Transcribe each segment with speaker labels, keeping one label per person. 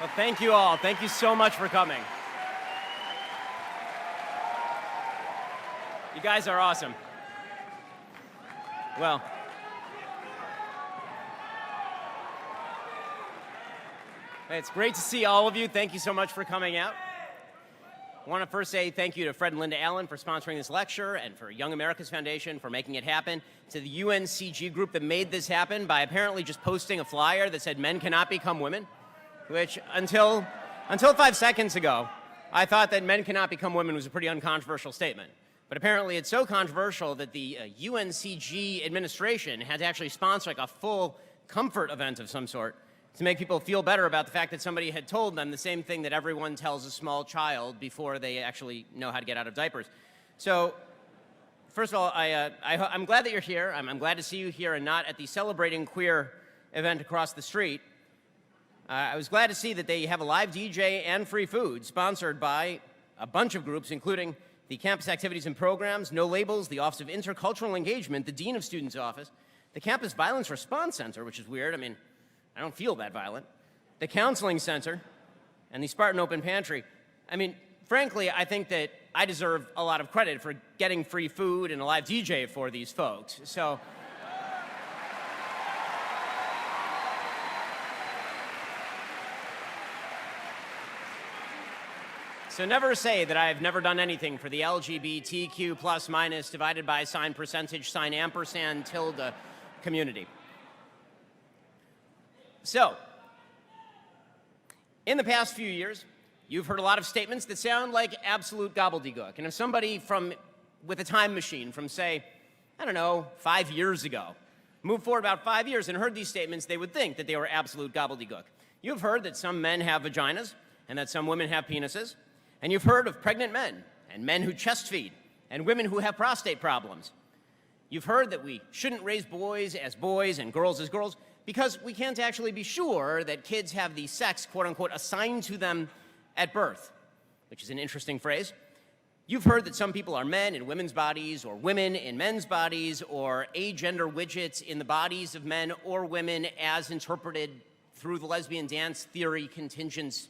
Speaker 1: Well, thank you all. Thank you so much for coming. You guys are awesome. Well, it's great to see all of you. Thank you so much for coming out. I want to first say thank you to Fred and Linda Allen for sponsoring this lecture, and for Young America's Foundation for making it happen, to the UNCG group that made this happen by apparently just posting a flyer that said men cannot become women, which until 5 seconds ago, I thought that men cannot become women was a pretty uncontroversial statement. But apparently it's so controversial that the UNCG administration had to actually sponsor like a full comfort event of some sort to make people feel better about the fact that somebody had told them the same thing that everyone tells a small child before they actually know how to get out of diapers. So, first of all, I'm glad that you're here. I'm glad to see you here and not at the Celebrating Queer event across the street. I was glad to see that they have a live DJ and free food sponsored by a bunch of groups, including the Campus Activities and Programs, No Labels, the Office of Intercultural Engagement, the Dean of Students' Office, the Campus Violence Response Center, which is weird. I mean, I don't feel that violent, the Counseling Center, and the Spartan Open Pantry. I mean, frankly, I think that I deserve a lot of credit for getting free food and a live DJ for these folks. So never say that I've never done anything for the LGBTQ plus minus divided by sign percentage sign ampersand tilde community. So, in the past few years, you've heard a lot of statements that sound like absolute gobbledygook. And if somebody with a time machine from, say, I don't know, 5 years ago, moved forward about 5 years and heard these statements, they would think that they were absolute gobbledygook. You've heard that some men have vaginas and that some women have penises. And you've heard of pregnant men and men who chest feed and women who have prostate problems. You've heard that we shouldn't raise boys and girls as girls because we can't actually be sure that kids have the sex, quote unquote, assigned to them at birth, which is an interesting phrase. You've heard that some people are men in women's bodies or women in men's bodies or agender widgets in the bodies of men or women as interpreted through the lesbian dance theory contingent's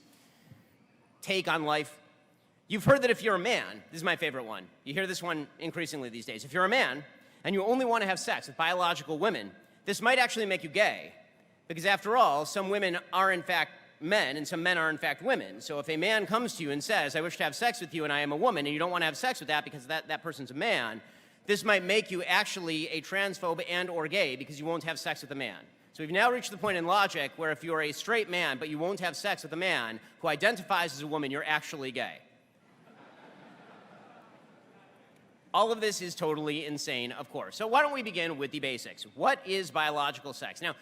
Speaker 1: take on life. You've heard that if you're a man, this is my favorite one, you hear this one increasingly these days, if you're a man and you only want to have sex with biological women, this might actually make you gay. Because after all, some women are in fact men and some men are in fact women. So if a man comes to you and says, I wish to have sex with you and I am a woman, and you don't want to have sex with that because that person's a man, this might make you actually a transphobe and or gay because you won't have sex with a man. So we've now reached the point in logic where if you're a straight man but you won't have sex with a man who identifies as a woman, you're actually gay. All of this is totally insane, of course. So why don't we begin with the basics? What is biological sex? Now,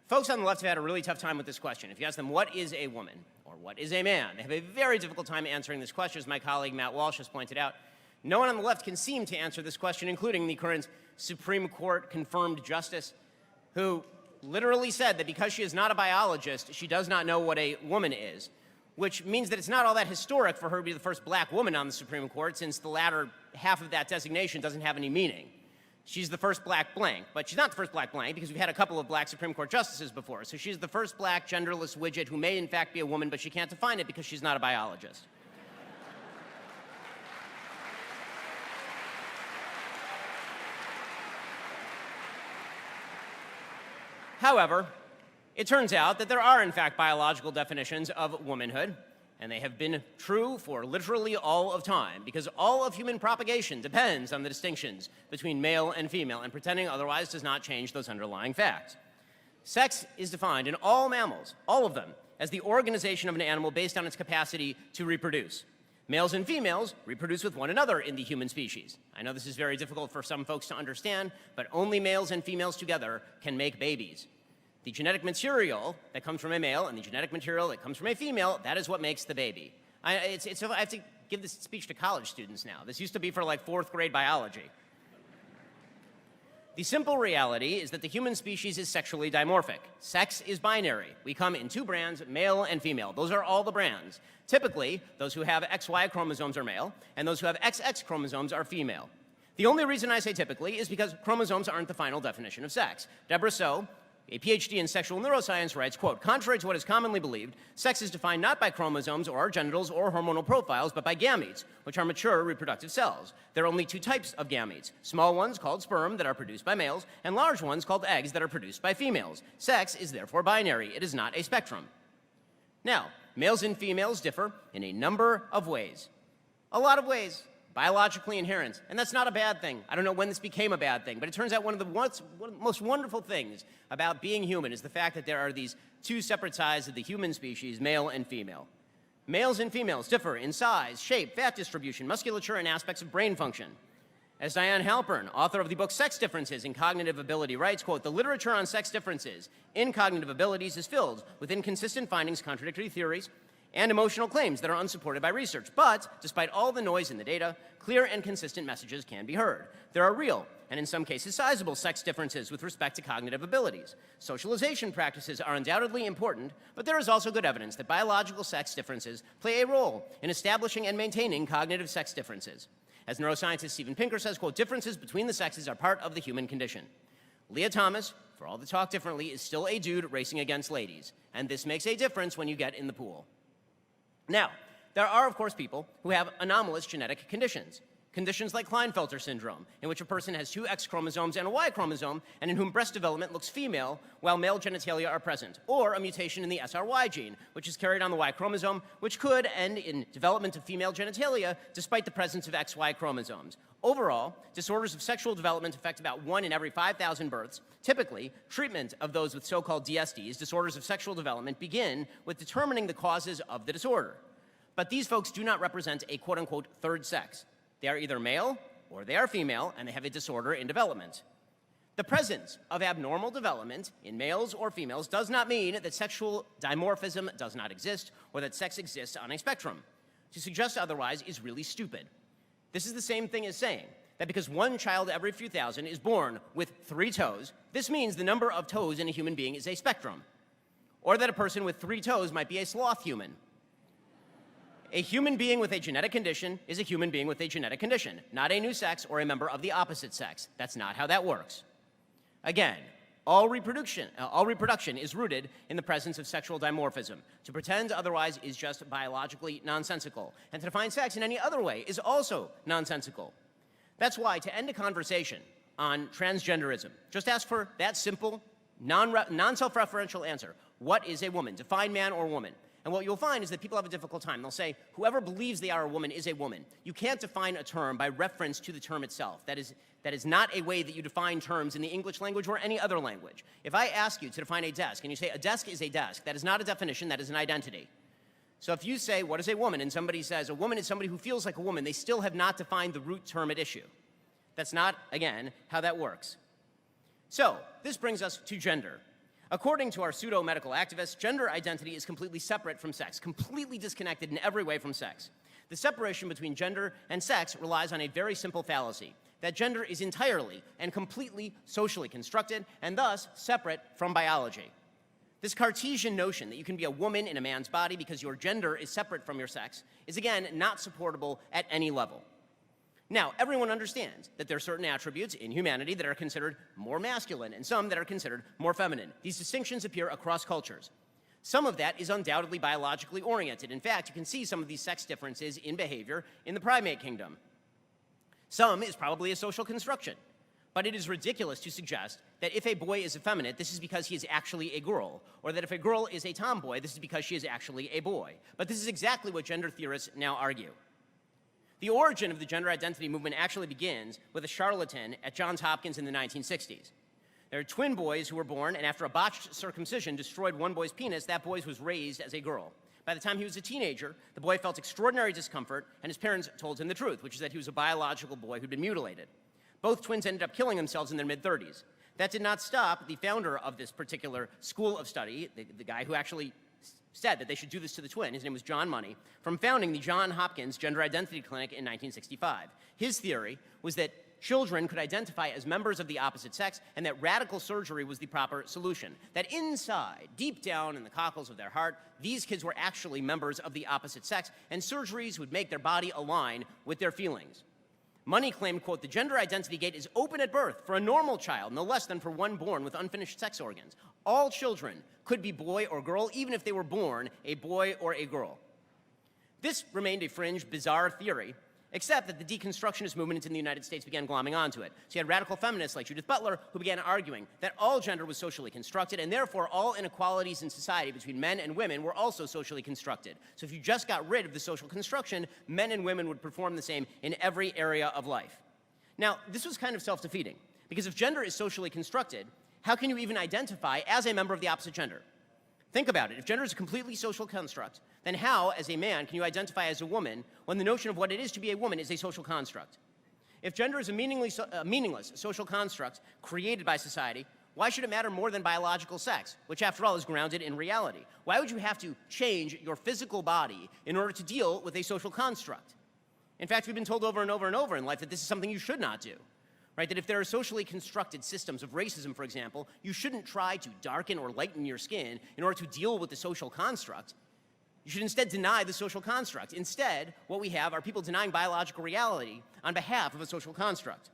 Speaker 1: folks on the left have had a really tough time with this question. If you ask them, what is a woman or what is a man? They have a very difficult time answering this question, as my colleague Matt Walsh has pointed out. No one on the left can seem to answer this question, including the current Supreme Court confirmed justice, who literally said that because she is not a biologist, she does not know what a woman is, which means that it's not all that historic for her to be the first black woman on the Supreme Court, since the latter half of that designation doesn't have any meaning. She's the first black blank, but she's not the first black blank because we've had a couple of black Supreme Court justices before. So she's the first black genderless widget who may in fact be a woman, but she can't define it because she's not a biologist. However, it turns out that there are, in fact, biological definitions of womanhood, and they have been true for literally all of time, because all of human propagation depends on the distinctions between male and female, and pretending otherwise does not change those underlying facts. Sex is defined in all mammals, all of them, as the organization of an animal based on its capacity to reproduce. Males and females reproduce with one another in the human species. I know this is very difficult for some folks to understand, but only males and females together can make babies. The genetic material that comes from a male and the genetic material that comes from a female, that is what makes the baby. I have to give this speech to college students now. This used to be for like 4th grade biology. The simple reality is that the human species is sexually dimorphic. Sex is binary. We come in 2 brands, male and female. Those are all the brands. Typically, those who have XY chromosomes are male, and those who have XX chromosomes are female. The only reason I say typically is because chromosomes aren't the final definition of sex. Deborah So a PhD in sexual neuroscience, writes, quote, contrary to what is commonly believed, sex is defined not by chromosomes or our genitals or hormonal profiles, but by gametes, which are mature reproductive cells. There are only two types of gametes, small ones called sperm that are produced by males, and large ones called eggs that are produced by females. Sex is therefore binary. It is not a spectrum. Now, males and females differ in a number of ways. A lot of ways. Biologically inherent, and that's not a bad thing. I don't know when this became a bad thing, but it turns out one of the most wonderful things about being human is the fact that there are these two separate sides of the human species, male and female. Males and females differ in size, shape, fat distribution, musculature, and aspects of brain function. As Diane Halpern, author of the book Sex Differences in Cognitive Ability, writes, quote, the literature on sex differences in cognitive abilities is filled with inconsistent findings, contradictory theories, and emotional claims that are unsupported by research. But, despite all the noise in the data, clear and consistent messages can be heard. There are real, and in some cases sizable, sex differences with respect to cognitive abilities. Socialization practices are undoubtedly important, but there is also good evidence that biological sex differences play a role in establishing and maintaining cognitive sex differences. As neuroscientist Steven Pinker says, quote, differences between the sexes are part of the human condition. Leah Thomas, for all the talk differently, is still a dude racing against ladies, and this makes a difference when you get in the pool. Now, there are, of course, people who have anomalous genetic conditions. Conditions like Klinefelter syndrome, in which a person has two X chromosomes and a Y chromosome, and in whom breast development looks female while male genitalia are present. Or a mutation in the SRY gene, which is carried on the Y chromosome, which could end in development of female genitalia despite the presence of XY chromosomes. Overall, disorders of sexual development affect about 1 in every 5,000 births. Typically, treatment of those with so-called DSDs, disorders of sexual development, begin with determining the causes of the disorder. But these folks do not represent a quote-unquote third sex. They are either male or they are female, and they have a disorder in development. The presence of abnormal development in males or females does not mean that sexual dimorphism does not exist or that sex exists on a spectrum. To suggest otherwise is really stupid. This is the same thing as saying that because one child every few thousand is born with 3 toes, this means the number of toes in a human being is a spectrum. Or that a person with 3 toes might be a sloth human. A human being with a genetic condition is a human being with a genetic condition, not a new sex or a member of the opposite sex. That's not how that works. Again, all reproduction is rooted in the presence of sexual dimorphism. To pretend otherwise is just biologically nonsensical, and to define sex in any other way is also nonsensical. That's why, to end a conversation on transgenderism, just ask for that simple, non-self-referential answer. What is a woman? Define man or woman. And what you'll find is that people have a difficult time. They'll say, whoever believes they are a woman is a woman. You can't define a term by reference to the term itself. That is not a way that you define terms in the English language or any other language. If I ask you to define a desk, and you say a desk is a desk, that is not a definition, that is an identity. So if you say, what is a woman, and somebody says, a woman is somebody who feels like a woman, they still have not defined the root term at issue. That's not, again, how that works. So this brings us to gender. According to our pseudo-medical activists, gender identity is completely separate from sex, completely disconnected in every way from sex. The separation between gender and sex relies on a very simple fallacy, that gender is entirely and completely socially constructed and thus separate from biology. This Cartesian notion that you can be a woman in a man's body because your gender is separate from your sex is, again, not supportable at any level. Now, everyone understands that there are certain attributes in humanity that are considered more masculine and some that are considered more feminine. These distinctions appear across cultures. Some of that is undoubtedly biologically oriented. In fact, you can see some of these sex differences in behavior in the primate kingdom. Some is probably a social construction. But it is ridiculous to suggest that if a boy is effeminate, this is because he is actually a girl, or that if a girl is a tomboy, this is because she is actually a boy. But this is exactly what gender theorists now argue. The origin of the gender identity movement actually begins with a charlatan at Johns Hopkins in the 1960s. There are twin boys who were born, and after a botched circumcision destroyed one boy's penis, that boy was raised as a girl. By the time he was a teenager, the boy felt extraordinary discomfort, and his parents told him the truth, which is that he was a biological boy who'd been mutilated. Both twins ended up killing themselves in their mid-30s. That did not stop the founder of this particular school of study, the guy who actually said that they should do this to the twin, his name was John Money, from founding the Johns Hopkins Gender Identity Clinic in 1965. His theory was that children could identify as members of the opposite sex and that radical surgery was the proper solution. That inside, deep down in the cockles of their heart, these kids were actually members of the opposite sex, and surgeries would make their body align with their feelings. Money claimed, quote, the gender identity gate is open at birth for a normal child, no less than for one born with unfinished sex organs. All children could be boy or girl, even if they were born a boy or a girl. This remained a fringe, bizarre theory, except that the deconstructionist movement in the United States began glomming onto it. So you had radical feminists like Judith Butler who began arguing that all gender was socially constructed, and therefore all inequalities in society between men and women were also socially constructed. So if you just got rid of the social construction, men and women would perform the same in every area of life. Now, this was kind of self-defeating, because if gender is socially constructed, how can you even identify as a member of the opposite gender? Think about it. If gender is a completely social construct, then how, as a man, can you identify as a woman when the notion of what it is to be a woman is a social construct? If gender is a meaningless social construct created by society, why should it matter more than biological sex, which, after all, is grounded in reality? Why would you have to change your physical body in order to deal with a social construct? In fact, we've been told over and over and over in life that this is something you should not do. Right, that if there are socially constructed systems of racism, for example, you shouldn't try to darken or lighten your skin in order to deal with the social construct. You should instead deny the social construct. Instead, what we have are people denying biological reality on behalf of a social construct.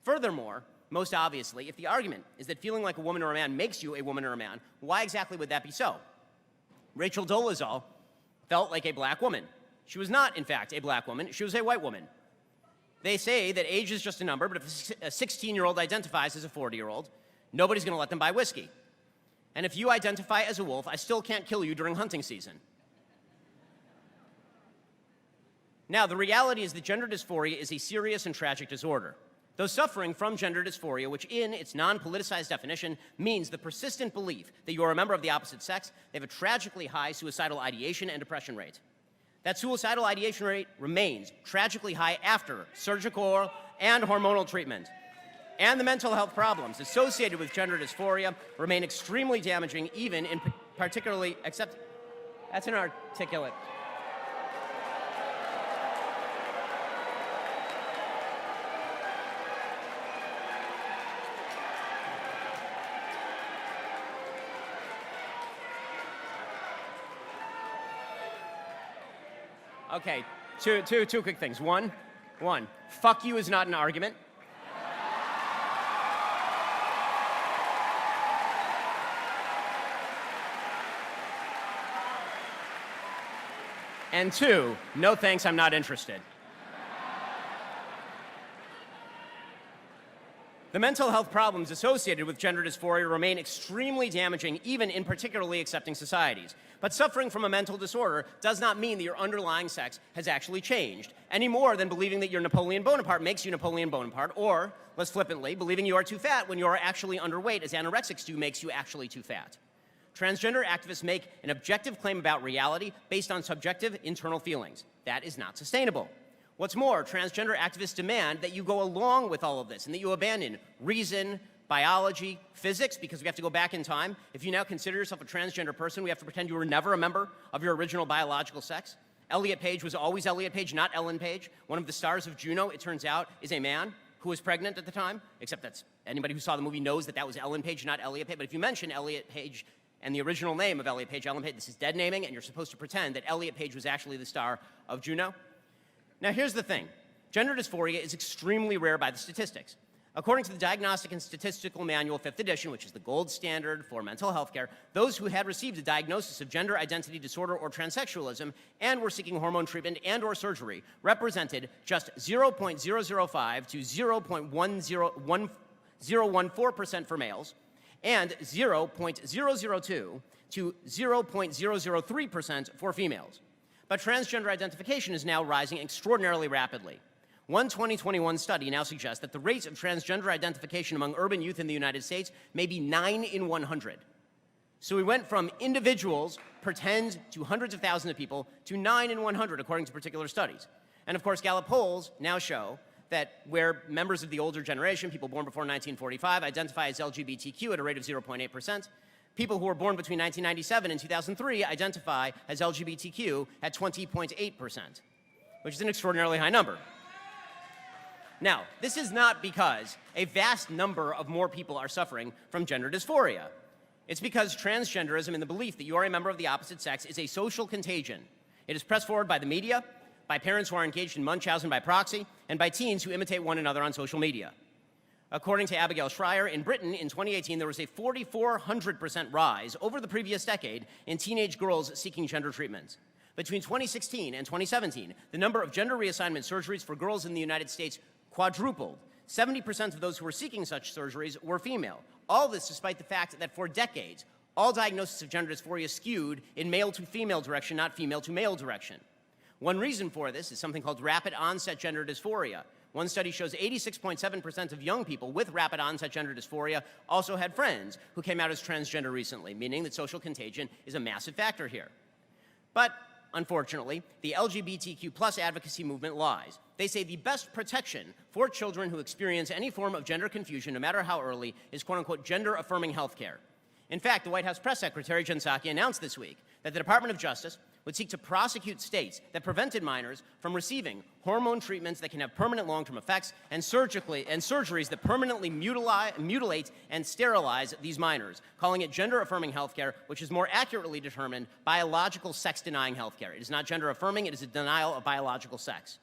Speaker 1: Furthermore, most obviously, if the argument is that feeling like a woman or a man makes you a woman or a man, why exactly would that be so? Rachel Dolezal felt like a black woman. She was not, in fact, a black woman. She was a white woman. They say that age is just a number, but if a 16-year-old identifies as a 40-year-old, nobody's going to let them buy whiskey. And if you identify as a wolf, I still can't kill you during hunting season. Now, the reality is that gender dysphoria is a serious and tragic disorder. Those suffering from gender dysphoria, which in its non-politicized definition means the persistent belief that you are a member of the opposite sex, they have a tragically high suicidal ideation and depression rate. That suicidal ideation rate remains tragically high after surgical and hormonal treatment. And the mental health problems associated with gender dysphoria remain extremely damaging, even in particularly, except, that's inarticulate. Okay, two quick things. One, fuck you is not an argument. And two, no thanks, I'm not interested. The mental health problems associated with gender dysphoria remain extremely damaging, even in particularly accepting societies. But suffering from a mental disorder does not mean that your underlying sex has actually changed, any more than believing that you're Napoleon Bonaparte makes you Napoleon Bonaparte, or, less flippantly, believing you are too fat when you are actually underweight, as anorexics do, makes you actually too fat. Transgender activists make an objective claim about reality based on subjective internal feelings. That is not sustainable. What's more, transgender activists demand that you go along with all of this and that you abandon reason, biology, physics, because we have to go back in time. If you now consider yourself a transgender person, we have to pretend you were never a member of your original biological sex. Elliot Page was always Elliot Page, not Ellen Page. One of the stars of Juno, it turns out, is a man who was pregnant at the time, except that's anybody who saw the movie knows that that was Ellen Page, not Elliot Page. But if you mention Elliot Page and the original name of Elliot Page, Ellen Page, this is dead naming, and you're supposed to pretend that Elliot Page was actually the star of Juno. Now, here's the thing. Gender dysphoria is extremely rare by the statistics. According to the Diagnostic and Statistical Manual, 5th edition, which is the gold standard for mental health care, those who had received a diagnosis of gender identity disorder or transsexualism and were seeking hormone treatment and or surgery represented just 0.005 to 0.014% for males and 0.002 to 0.003% for females. But transgender identification is now rising extraordinarily rapidly. One 2021 study now suggests that the rate of transgender identification among urban youth in the United States may be 9 in 100. So we went from individuals, pretend, to hundreds of thousands of people, to 9 in 100, according to particular studies. And of course, Gallup polls now show that where members of the older generation, people born before 1945, identify as LGBTQ at a rate of 0.8%, people who were born between 1997 and 2003 identify as LGBTQ at 20.8%, which is an extraordinarily high number. Now, this is not because a vast number of more people are suffering from gender dysphoria. It's because transgenderism and the belief that you are a member of the opposite sex is a social contagion. It is pressed forward by the media, by parents who are engaged in Munchausen by proxy, and by teens who imitate one another on social media. According to Abigail Schreier, in Britain in 2018, there was a 4,400% rise over the previous decade in teenage girls seeking gender treatments. Between 2016 and 2017, the number of gender reassignment surgeries for girls in the United States quadrupled. 70% of those who were seeking such surgeries were female. All this despite the fact that for decades, all diagnoses of gender dysphoria skewed in male to female direction, not female to male direction. One reason for this is something called rapid onset gender dysphoria. One study shows 86.7% of young people with rapid onset gender dysphoria also had friends who came out as transgender recently, meaning that social contagion is a massive factor here. But unfortunately, the LGBTQ+ advocacy movement lies. They say the best protection for children who experience any form of gender confusion, no matter how early, is quote-unquote gender-affirming health care. In fact, the White House press secretary, Jen Psaki, announced this week that the Department of Justice would seek to prosecute states that prevented minors from receiving hormone treatments that can have permanent long-term effects and surgeries that permanently mutilate and sterilize these minors, calling it gender-affirming health care, which is more accurately determined biological sex-denying health care. It is not gender-affirming, it is a denial of biological sex.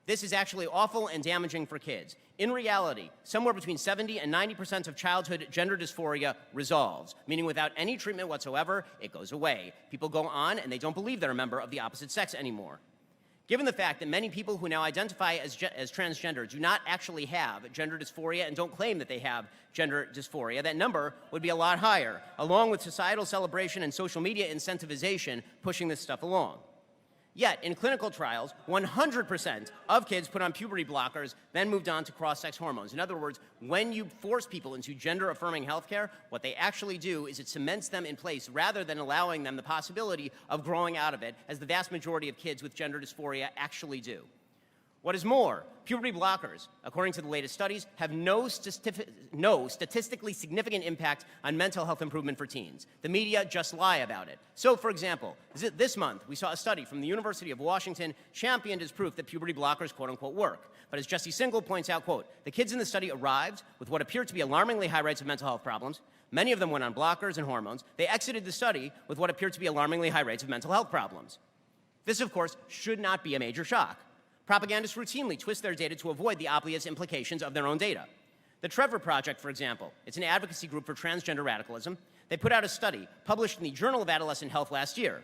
Speaker 1: This is actually awful and damaging for kids. In reality, somewhere between 70 and 90% of childhood gender dysphoria resolves, meaning without any treatment whatsoever, it goes away. People go on and they don't believe they're a member of the opposite sex anymore. Given the fact that many people who now identify as transgender do not actually have gender dysphoria and don't claim that they have gender dysphoria, that number would be a lot higher, along with societal celebration and social media incentivization pushing this stuff along. Yet, in clinical trials, 100% of kids put on puberty blockers, then moved on to cross-sex hormones. In other words, when you force people into gender-affirming healthcare, what they actually do is it cements them in place rather than allowing them the possibility of growing out of it, as the vast majority of kids with gender dysphoria actually do. What is more, puberty blockers, according to the latest studies, have no statistically significant impact on mental health improvement for teens. The media just lie about it. So, for example, this month, we saw a study from the University of Washington championed as proof that puberty blockers, quote-unquote, work. But as Jesse Singal points out, quote, the kids in the study arrived with what appeared to be alarmingly high rates of mental health problems. Many of them went on blockers and hormones. They exited the study with what appeared to be alarmingly high rates of mental health problems. This, of course, should not be a major shock. Propagandists routinely twist their data to avoid the obvious implications of their own data. The Trevor Project, for example, it's an advocacy group for transgender radicalism. They put out a study published in the Journal of Adolescent Health last year.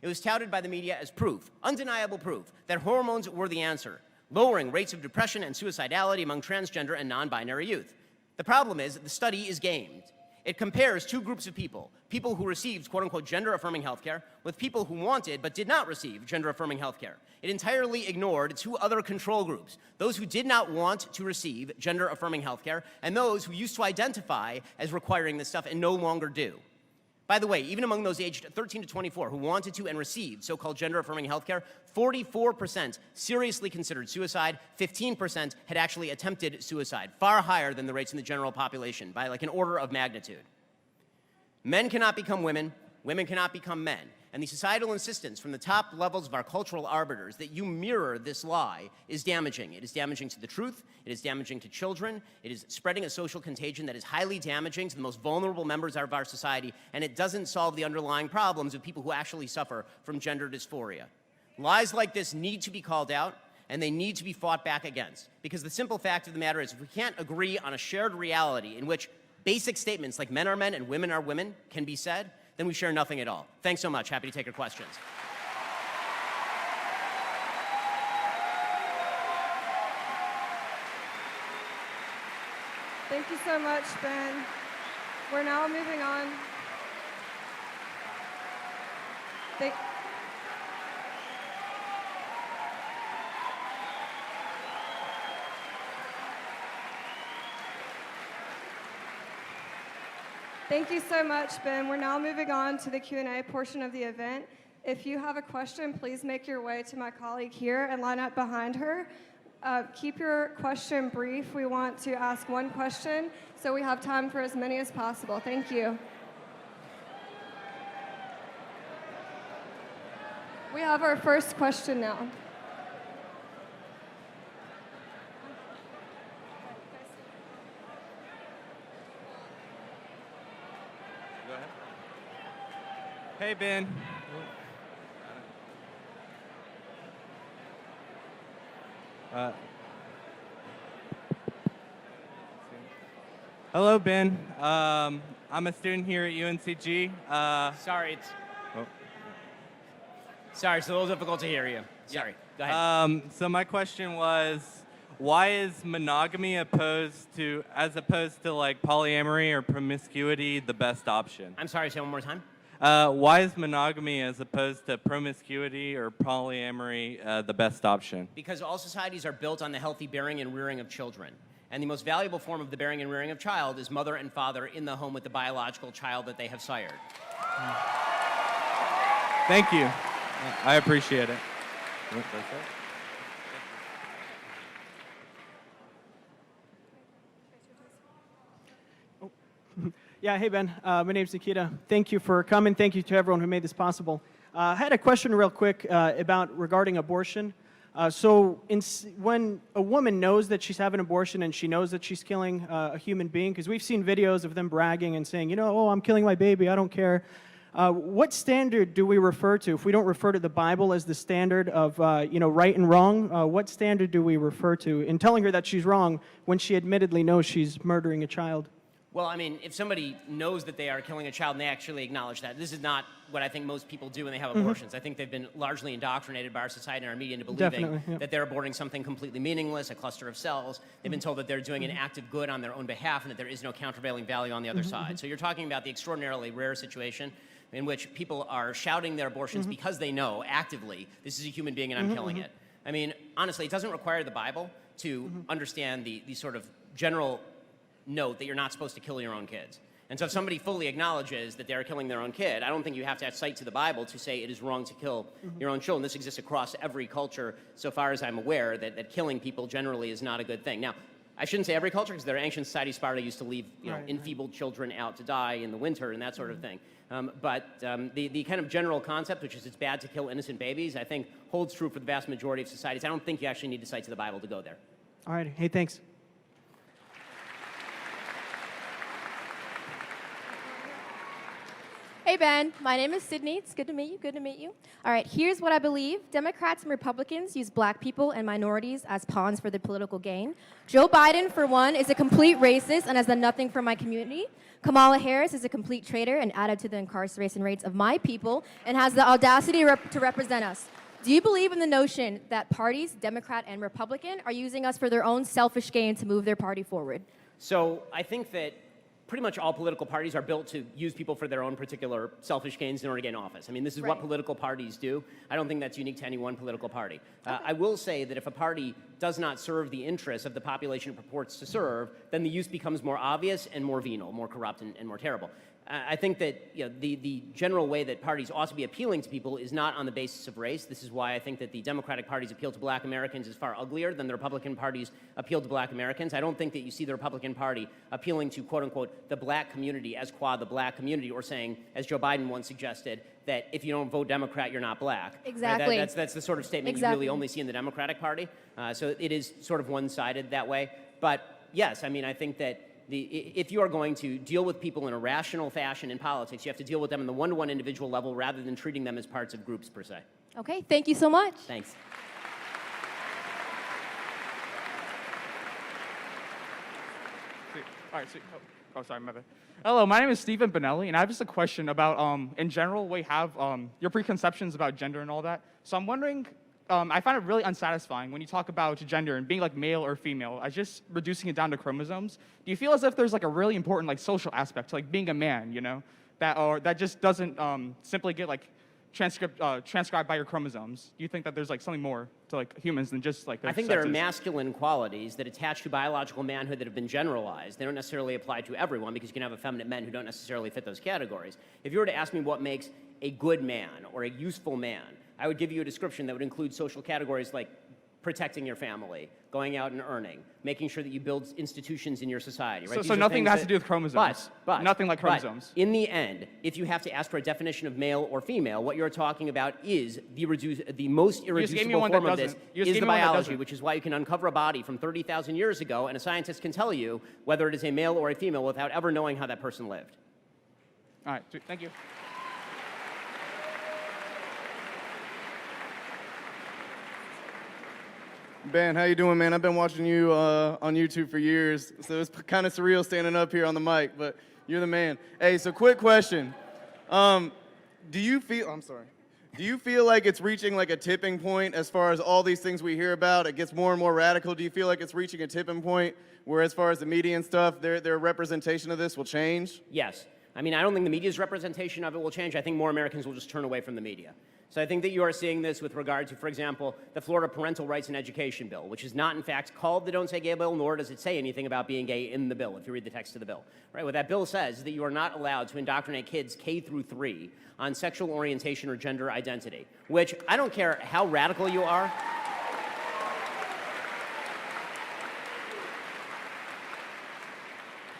Speaker 1: It was touted by the media as proof, undeniable proof, that hormones were the answer, lowering rates of depression and suicidality among transgender and non-binary youth. The problem is that the study is gamed. It compares two groups of people, people who received quote-unquote gender-affirming healthcare with people who wanted but did not receive gender-affirming healthcare. It entirely ignored two other control groups, those who did not want to receive gender-affirming healthcare and those who used to identify as requiring this stuff and no longer do. By the way, even among those aged 13 to 24 who wanted to and received so-called gender-affirming healthcare, 44% seriously considered suicide, 15% had actually attempted suicide, far higher than the rates in the general population by like an order of magnitude. Men cannot become women, women cannot become men. And the societal insistence from the top levels of our cultural arbiters that you mirror this lie is damaging. It is damaging to the truth, it is damaging to children, it is spreading a social contagion that is highly damaging to the most vulnerable members of our society, and it doesn't solve the underlying problems of people who actually suffer from gender dysphoria. Lies like this need to be called out, and they need to be fought back against. Because the simple fact of the matter is, if we can't agree on a shared reality in which basic statements like men are men and women are women can be said, then we share nothing at all. Thanks so much. Happy to take your questions.
Speaker 2: Thank you so much, Ben. We're now moving on. Thank you so much, Ben. We're now moving on to the Q&A portion of the event. If you have a question, please make your way to my colleague here and line up behind her. Keep your question brief. We want to ask one question, so we have time for as many as possible. Thank you. We have our first question now.
Speaker 3: Go ahead. Hey, Ben. Hello, Ben. I'm a student here at UNCG.
Speaker 1: Sorry,
Speaker 3: Oh.
Speaker 1: sorry, it's a little difficult to hear you. Sorry, go ahead.
Speaker 3: So my question was, why is monogamy as opposed to like polyamory or promiscuity the best option?
Speaker 1: I'm sorry, say one more time.
Speaker 3: Why is monogamy as opposed to promiscuity or polyamory the best option?
Speaker 1: Because all societies are built on the healthy bearing and rearing of children. And the most valuable form of the bearing and rearing of child is mother and father in the home with the biological child that they have sired.
Speaker 3: Thank you. I appreciate it.
Speaker 4: Yeah, hey Ben, my name's Nikita. Thank you for coming. Thank you to everyone who made this possible. I had a question real quick regarding abortion. When a woman knows that she's having an abortion and she knows that she's killing a human being, because we've seen videos of them bragging and saying, oh, I'm killing my baby, I don't care. What standard do we refer to? If we don't refer to the Bible as the standard of right and wrong, what standard do we refer to in telling her that she's wrong when she admittedly knows she's murdering a child?
Speaker 1: Well, I mean, if somebody knows that they are killing a child and they actually acknowledge that, this is not what I think most people do when they have abortions. I think they've been largely indoctrinated by our society and our media into believing that they're aborting something completely meaningless, a cluster of cells. They've been told that they're doing an act of good on their own behalf and that there is no countervailing value on the other side. So you're talking about the extraordinarily rare situation in which people are shouting their abortions because they know actively this is a human being and I'm killing it. I mean, honestly, it doesn't require the Bible to understand the sort of general note that you're not supposed to kill your own kids. And so if somebody fully acknowledges that they're killing their own kid, I don't think you have to cite to the Bible to say it is wrong to kill your own children. This exists across every culture, so far as I'm aware, that killing people generally is not a good thing. Now, I shouldn't say every culture, because there are ancient societies, Sparta used to leave enfeebled children out to die in the winter and that sort of thing. But the kind of general concept, which is it's bad to kill innocent babies, I think holds true for the vast majority of societies. I don't think you actually need to cite to the Bible to go there.
Speaker 4: All right. Hey, thanks.
Speaker 5: Hey, Ben. My name is Sydney. It's good to meet you. Good to meet you. All right, here's what I believe. Democrats and Republicans use black people and minorities as pawns for their political gain. Joe Biden, for one, is a complete racist and has done nothing for my community. Kamala Harris is a complete traitor and added to the incarceration rates of my people and has the audacity to represent us. Do you believe in the notion that parties, Democrat and Republican, are using us for their own selfish gain to move their party forward?
Speaker 1: So I think that pretty much all political parties are built to use people for their own particular selfish gains in order to get in office. I mean, this is what political parties do. I don't think that's unique to any one political party. I will say that if a party does not serve the interests of the population it purports to serve, then the use becomes more obvious and more venal, more corrupt and more terrible. I think that the general way that parties ought to be appealing to people is not on the basis of race. This is why I think that the Democratic Party's appeal to black Americans is far uglier than the Republican Party's appeal to black Americans. I don't think that you see the Republican Party appealing to, quote unquote, the black community as qua the black community, or saying, as Joe Biden once suggested, that if you don't vote Democrat, you're not black.
Speaker 5: Exactly.
Speaker 1: Right? That's the sort of statement you really only see in the Democratic Party. So it is sort of one-sided that way. But yes, I mean, I think that if you are going to deal with people in a rational fashion in politics, you have to deal with them on the one-to-one individual level rather than treating them as parts of groups per se.
Speaker 5: Okay, thank you so much.
Speaker 1: Thanks.
Speaker 6: Sweet. All right, sweet. Oh, sorry, my bad. Hello, my name is Stephen Benelli, and I have just a question about, in general, we have your preconceptions about gender and all that. So I'm wondering, I find it really unsatisfying when you talk about gender and being like male or female, as just reducing it down to chromosomes. Do you feel as if there's like a really important like social aspect to like being a man, that just doesn't simply get like transcribed by your chromosomes? Do you think that there's like something more to like humans than just like their
Speaker 1: I think
Speaker 6: sexes?
Speaker 1: there are masculine qualities that attach to biological manhood that have been generalized. They don't necessarily apply to everyone because you can have effeminate men who don't necessarily fit those categories. If you were to ask me what makes a good man or a useful man, I would give you a description that would include social categories like protecting your family, going out and earning, making sure that you build institutions in your society. Right?
Speaker 6: So nothing that has to do with chromosomes.
Speaker 1: But
Speaker 6: nothing like chromosomes.
Speaker 1: But in the end, if you have to ask for a definition of male or female, what you're talking about is the most irreducible form of this is the biology, which is why you can uncover a body from 30,000 years ago, and a scientist can tell you whether it is a male or a female without ever knowing how that person lived.
Speaker 6: All right, sweet. Thank you.
Speaker 7: Ben, how you doing, man? I've been watching you on YouTube for years, so it's kind of surreal standing up here on the mic, but you're the man. Hey, so quick question. Do you feel like it's reaching like a tipping point as far as all these things we hear about? It gets more and more radical. Do you feel like it's reaching a tipping point where as far as the media and stuff, their representation of this will change?
Speaker 1: Yes. I mean, I don't think the media's representation of it will change. I think more Americans will just turn away from the media. So I think that you are seeing this with regard to, for example, the Florida Parental Rights and Education Bill, which is not, in fact, called the Don't Say Gay bill, nor does it say anything about being gay in the bill, if you read the text of the bill. Right? What that bill says is that you are not allowed to indoctrinate kids K through 3 on sexual orientation or gender identity, which I don't care how radical you are.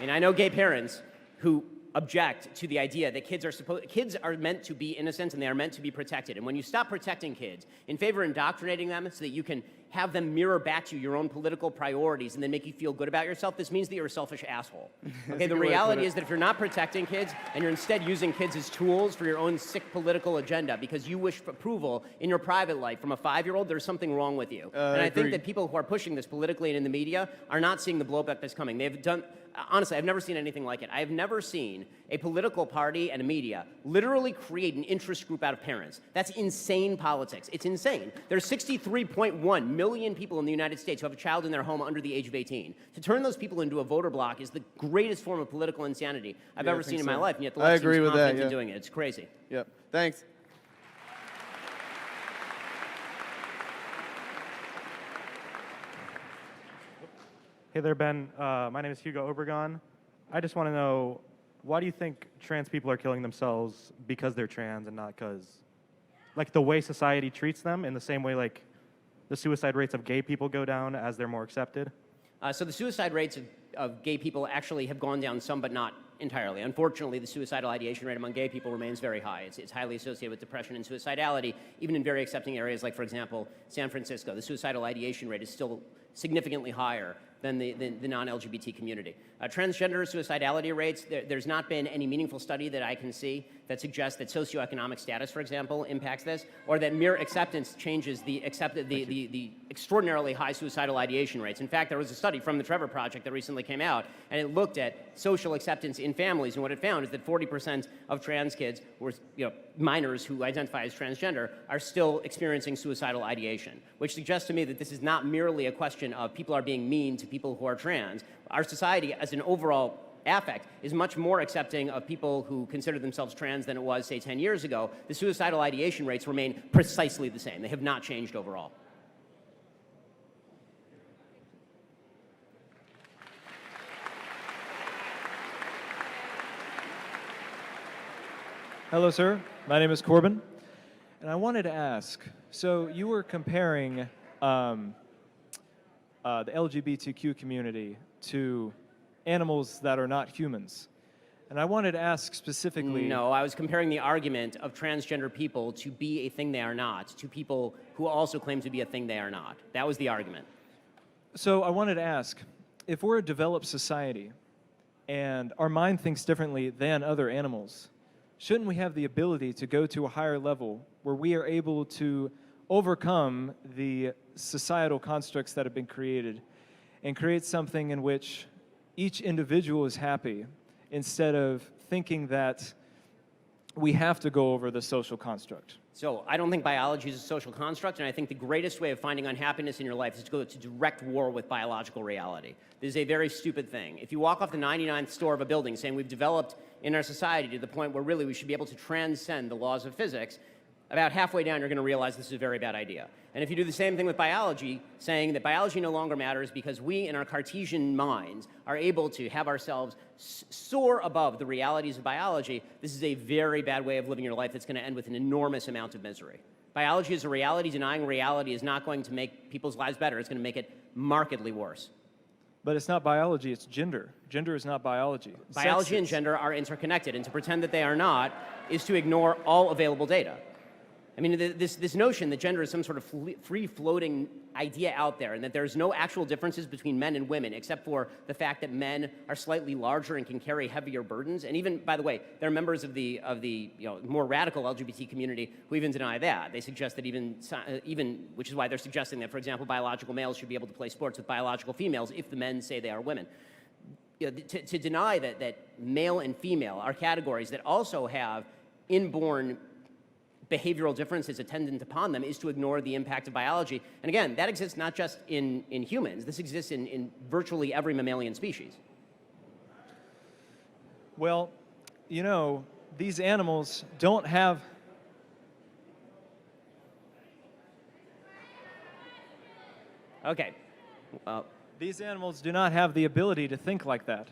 Speaker 1: And I know gay parents who object to the idea that kids are meant to be innocent and they are meant to be protected. And when you stop protecting kids in favor of indoctrinating them so that you can have them mirror back to you your own political priorities and then make you feel good about yourself, this means that you're a selfish asshole. Okay, the reality is that if you're not protecting kids and you're instead using kids as tools for your own sick political agenda because you wish for approval in your private life from a 5-year-old, there's something wrong with you. And I think that people who are pushing this politically and in the media are not seeing the blowback that's coming. They've done, honestly, I've never seen anything like it. I have never seen a political party and a media literally create an interest group out of parents. That's insane politics. It's insane. There's 63.1 million people in the United States who have a child in their home under the age of 18. To turn those people into a voter bloc is the greatest form of political insanity I've ever seen in my life, and yet the left seems confident in doing it. It's crazy.
Speaker 7: Yep. Thanks.
Speaker 8: Hey there, Ben. My name is Hugo Obregon. I just want to know, why do you think trans people are killing themselves because they're trans and not because, like, the way society treats them in the same way, like, the suicide rates of gay people go down as they're more accepted?
Speaker 1: So the suicide rates of gay people actually have gone down some, but not entirely. Unfortunately, the suicidal ideation rate among gay people remains very high. It's highly associated with depression and suicidality, even in very accepting areas like, for example, San Francisco. The suicidal ideation rate is still significantly higher than the non-LGBT community. Transgender suicidality rates, there's not been any meaningful study that I can see that suggests that socioeconomic status, for example, impacts this, or that mere acceptance changes the extraordinarily high suicidal ideation rates. In fact, there was a study from the Trevor Project that recently came out, and it looked at social acceptance in families, and what it found is that 40% of trans kids, or minors who identify as transgender, are still experiencing suicidal ideation, which suggests to me that this is not merely a question of people are being mean to people who are trans. Our society, as an overall affect, is much more accepting of people who consider themselves trans than it was, say, 10 years ago. The suicidal ideation rates remain precisely the same. They have not changed overall.
Speaker 9: Hello, sir. My name is Corbin, and I wanted to ask, so you were comparing the LGBTQ community to animals that are not humans. And I wanted to ask specifically...
Speaker 1: No, I was comparing the argument of transgender people to be a thing they are not to people who also claim to be a thing they are not. That was the argument.
Speaker 9: So I wanted to ask, if we're a developed society and our mind thinks differently than other animals, shouldn't we have the ability to go to a higher level where we are able to overcome the societal constructs that have been created and create something in which each individual is happy instead of thinking that we have to go over the social construct?
Speaker 1: So I don't think biology is a social construct, and I think the greatest way of finding unhappiness in your life is to go to direct war with biological reality. This is a very stupid thing. If you walk off the 99th floor of a building saying we've developed in our society to the point where really we should be able to transcend the laws of physics, about halfway down you're going to realize this is a very bad idea. And if you do the same thing with biology, saying that biology no longer matters because we in our Cartesian minds are able to have ourselves soar above the realities of biology, this is a very bad way of living your life that's going to end with an enormous amount of misery. Biology is a reality. Denying reality is not going to make people's lives better. It's going to make it markedly worse.
Speaker 9: But it's not biology, it's gender. Gender is not biology.
Speaker 1: Biology and gender are interconnected, and to pretend that they are not is to ignore all available data. I mean, this notion that gender is some sort of free-floating idea out there, and that there's no actual differences between men and women, except for the fact that men are slightly larger and can carry heavier burdens. And even, by the way, there are members of the more radical LGBT community who even deny that. They suggest that even, which is why they're suggesting that, for example, biological males should be able to play sports with biological females if the men say they are women. To deny that male and female are categories that also have inborn behavioral differences attendant upon them is to ignore the impact of biology. And again, that exists not just in humans. This exists in virtually every mammalian species.
Speaker 9: Well, you know, these animals don't have...
Speaker 1: Okay. Well,
Speaker 9: These animals do not have the ability to think like that,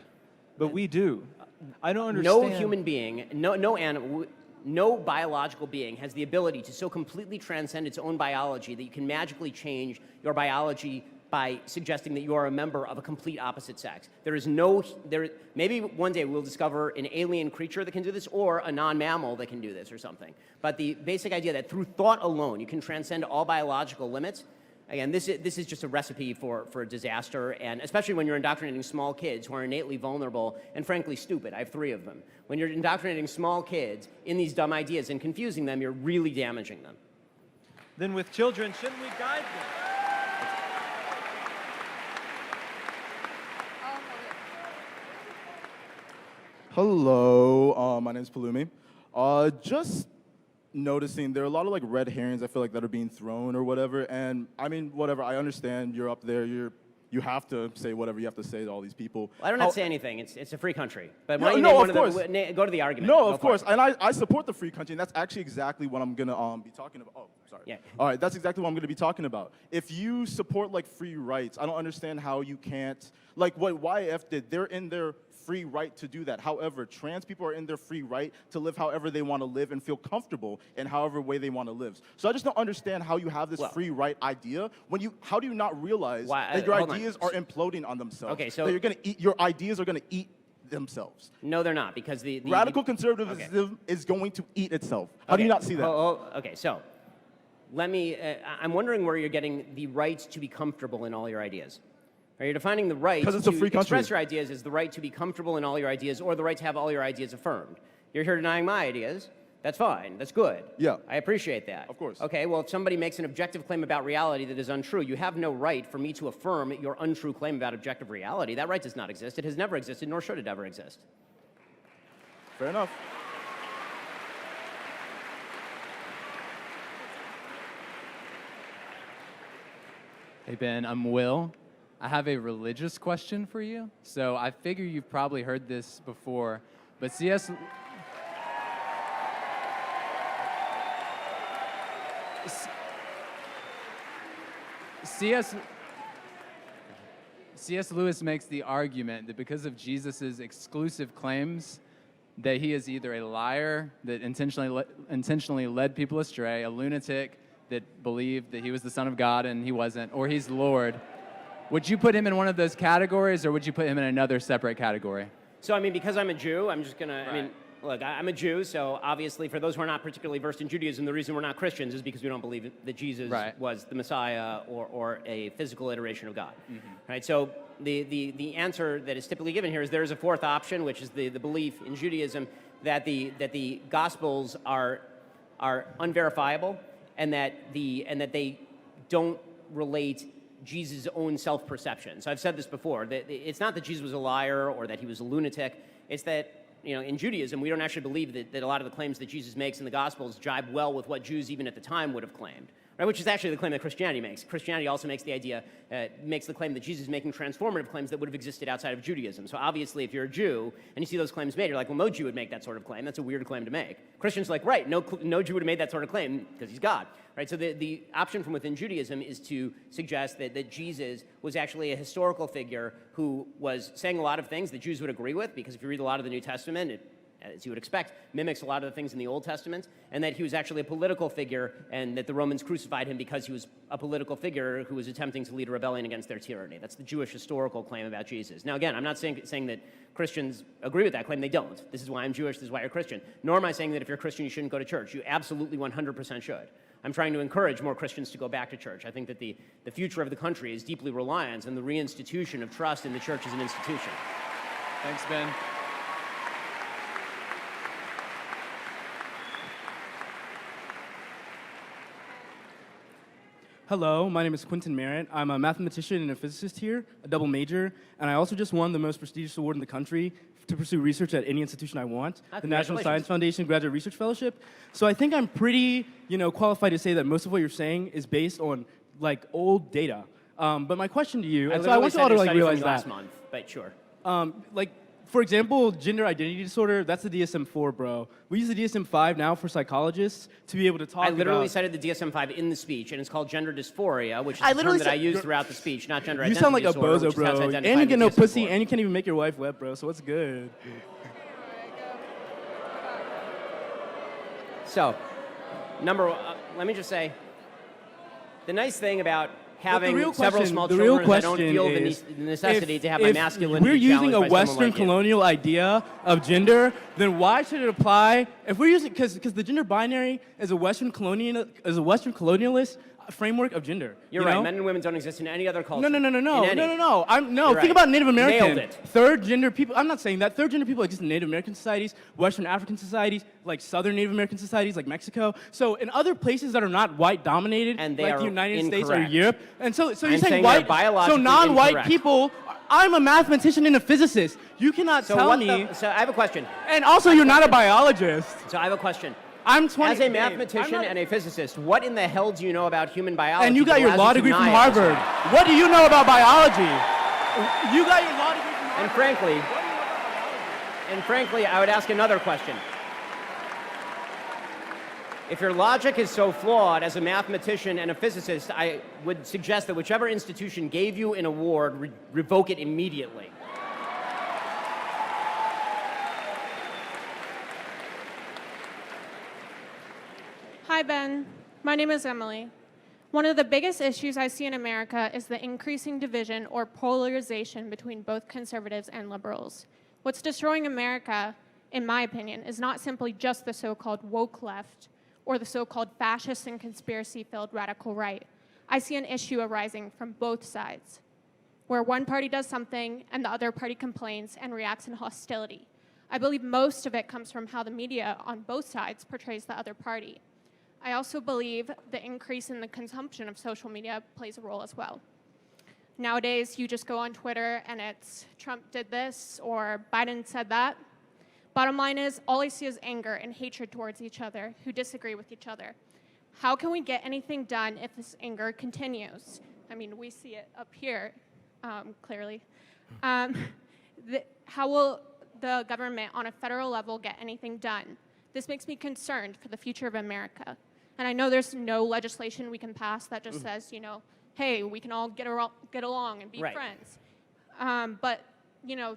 Speaker 9: but we do. I don't understand...
Speaker 1: No human being, no animal... No biological being has the ability to so completely transcend its own biology that you can magically change your biology by suggesting that you are a member of a complete opposite sex. Maybe one day we'll discover an alien creature that can do this, or a non-mammal that can do this or something. But the basic idea that through thought alone you can transcend all biological limits, again, this is just a recipe for disaster, and especially when you're indoctrinating small kids who are innately vulnerable and frankly stupid. I have 3 of them. When you're indoctrinating small kids in these dumb ideas and confusing them, you're really damaging them.
Speaker 9: Then with children, shouldn't we guide them?
Speaker 10: Hello, my name is Palumi. Just noticing there are a lot of like red herrings I feel like that are being thrown or whatever, and I mean whatever, I understand you're up there, you have to say whatever you have to say to all these people.
Speaker 1: Well, I don't have to say anything. It's a free country. But why
Speaker 10: No,
Speaker 1: don't you
Speaker 10: no,
Speaker 1: name one
Speaker 10: of course.
Speaker 1: go to the argument.
Speaker 10: No,
Speaker 1: Go
Speaker 10: of
Speaker 1: for
Speaker 10: course,
Speaker 1: it.
Speaker 10: and I support the free country, and that's actually exactly what I'm gonna be talking about. Oh, sorry.
Speaker 1: Yeah.
Speaker 10: All right, that's exactly what I'm gonna be talking about. If you support like free rights, I don't understand how you can't, like what YF did, they're in their free right to do that. However, trans people are in their free right to live however they want to live and feel comfortable in however way they want to live. So I just don't understand how you have this free right idea when how do you not realize that your ideas are imploding on themselves?
Speaker 1: Okay, so
Speaker 10: that your ideas are going to eat themselves.
Speaker 1: No, they're not, because the
Speaker 10: Radical conservatism is going to eat itself. How do you not see that?
Speaker 1: Okay, so let me, I'm wondering where you're getting the right to be comfortable in all your ideas. Are you defining the right
Speaker 10: Because it's a
Speaker 1: to
Speaker 10: free country.
Speaker 1: express your ideas as the right to be comfortable in all your ideas, or the right to have all your ideas affirmed? You're here denying my ideas. That's fine. That's good.
Speaker 10: Yeah.
Speaker 1: I appreciate that.
Speaker 10: Of course.
Speaker 1: Okay, well, if somebody makes an objective claim about reality that is untrue, you have no right for me to affirm your untrue claim about objective reality. That right does not exist. It has never existed, nor should it ever exist.
Speaker 10: Fair enough.
Speaker 11: Hey, Ben, I'm Will. I have a religious question for you. So I figure you've probably heard this before, but C.S. Lewis makes the argument that because of Jesus' exclusive claims, that he is either a liar that intentionally led people astray, a lunatic that believed that he was the Son of God and he wasn't, or he's Lord. Would you put him in one of those categories, or would you put him in another separate category?
Speaker 1: So, I mean, because I'm a Jew, I'm just going
Speaker 11: Right.
Speaker 1: to, I mean, look, I'm a Jew, so obviously for those who are not particularly versed in Judaism, the reason we're not Christians is because we don't believe that Jesus
Speaker 11: Right.
Speaker 1: was the Messiah or a physical iteration of God. Right? So the answer that is typically given here is there is a fourth option, which is the belief in Judaism that the Gospels are unverifiable, and that they don't relate Jesus' own self-perception. So I've said this before, that it's not that Jesus was a liar or that he was a lunatic. It's that, you know, in Judaism, we don't actually believe that a lot of the claims that Jesus makes in the Gospels jibe well with what Jews even at the time would have claimed. Right, which is actually the claim that Christianity makes. Christianity also makes the claim that Jesus is making transformative claims that would have existed outside of Judaism. So obviously, if you're a Jew and you see those claims made, you're like, well, no Jew would make that sort of claim. That's a weird claim to make. Christians are like, right, no Jew would have made that sort of claim because he's God. Right, so the option from within Judaism is to suggest that Jesus was actually a historical figure who was saying a lot of things that Jews would agree with, because if you read a lot of the New Testament, as you would expect, mimics a lot of the things in the Old Testament, and that he was actually a political figure, and that the Romans crucified him because he was a political figure who was attempting to lead a rebellion against their tyranny. That's the Jewish historical claim about Jesus. Now, again, I'm not saying that Christians agree with that claim. They don't. This is why I'm Jewish. This is why you're Christian. Nor am I saying that if you're Christian, you shouldn't go to church. You absolutely 100% should. I'm trying to encourage more Christians to go back to church. I think that the future of the country is deeply reliant on the reinstitution of trust in the church as an institution.
Speaker 11: Thanks, Ben.
Speaker 12: Hello, my name is Quentin Merritt. I'm a mathematician and a physicist here, a double major, and I also just won the most prestigious award in the country to pursue research at any institution I want, the National Science Foundation Graduate Research Fellowship. So I think I'm pretty, qualified to say that most of what you're saying is based on old data. But my question to you,
Speaker 1: I
Speaker 12: want you all to realize
Speaker 1: last
Speaker 12: that.
Speaker 1: month, but sure.
Speaker 12: For example, gender identity disorder, that's the DSM-4, bro. We use the DSM-5 now for psychologists to be able to talk about...
Speaker 1: I literally cited the DSM-5 in the speech, and it's called gender dysphoria, which is the term that I use throughout the speech, not gender identity disorder.
Speaker 12: You sound like a bozo, bro. And you get no pussy, and you can't even make your wife wet, bro, so what's good?
Speaker 1: So, let me just say, the nice thing about having several small children is I don't feel the necessity to have my masculinity
Speaker 12: challenged. If we're using a
Speaker 1: by
Speaker 12: Western
Speaker 1: someone like
Speaker 12: colonial idea of gender, then why should it apply? If we're using, because the gender binary is a Western colonialist framework of gender.
Speaker 1: You're right. Men and women don't exist in any other culture.
Speaker 12: No.
Speaker 1: You're
Speaker 12: Think about Native American.
Speaker 1: Nailed it.
Speaker 12: Third gender people. I'm not saying that. Third gender people exist in Native American societies, Western African societies, like Southern Native American societies, like Mexico. So in other places that are not white dominated,
Speaker 1: And they
Speaker 12: like
Speaker 1: are
Speaker 12: the United States or
Speaker 1: incorrect.
Speaker 12: Europe, and so you're
Speaker 1: I'm saying
Speaker 12: saying
Speaker 1: they're
Speaker 12: white,
Speaker 1: biologically
Speaker 12: so non-white
Speaker 1: incorrect.
Speaker 12: people. I'm a mathematician and a physicist. You cannot tell me.
Speaker 1: So I have a question.
Speaker 12: And also, you're not a biologist.
Speaker 1: So I have a question.
Speaker 12: I'm 20.
Speaker 1: As a mathematician and a physicist, what in the hell do you know about human biology?
Speaker 12: And you got
Speaker 1: that
Speaker 12: your
Speaker 1: allows
Speaker 12: law
Speaker 1: you to
Speaker 12: degree from
Speaker 1: deny it?
Speaker 12: Harvard. What do you know about biology? You got your law degree from Harvard.
Speaker 1: And frankly, I would ask another question. If your logic is so flawed as a mathematician and a physicist, I would suggest that whichever institution gave you an award, revoke it immediately.
Speaker 13: Hi, Ben. My name is Emily. One of the biggest issues I see in America is the increasing division or polarization between both conservatives and liberals. What's destroying America, in my opinion, is not simply just the so-called woke left or the so-called fascist and conspiracy-filled radical right. I see an issue arising from both sides, where one party does something and the other party complains and reacts in hostility. I believe most of it comes from how the media on both sides portrays the other party. I also believe the increase in the consumption of social media plays a role as well. Nowadays, you just go on Twitter and it's Trump did this or Biden said that. Bottom line is, all I see is anger and hatred towards each other who disagree with each other. How can we get anything done if this anger continues? I mean, we see it up here, clearly. How will the government on a federal level get anything done? This makes me concerned for the future of America. And I know there's no legislation we can pass that just says, hey, we can all get along and be friends. But,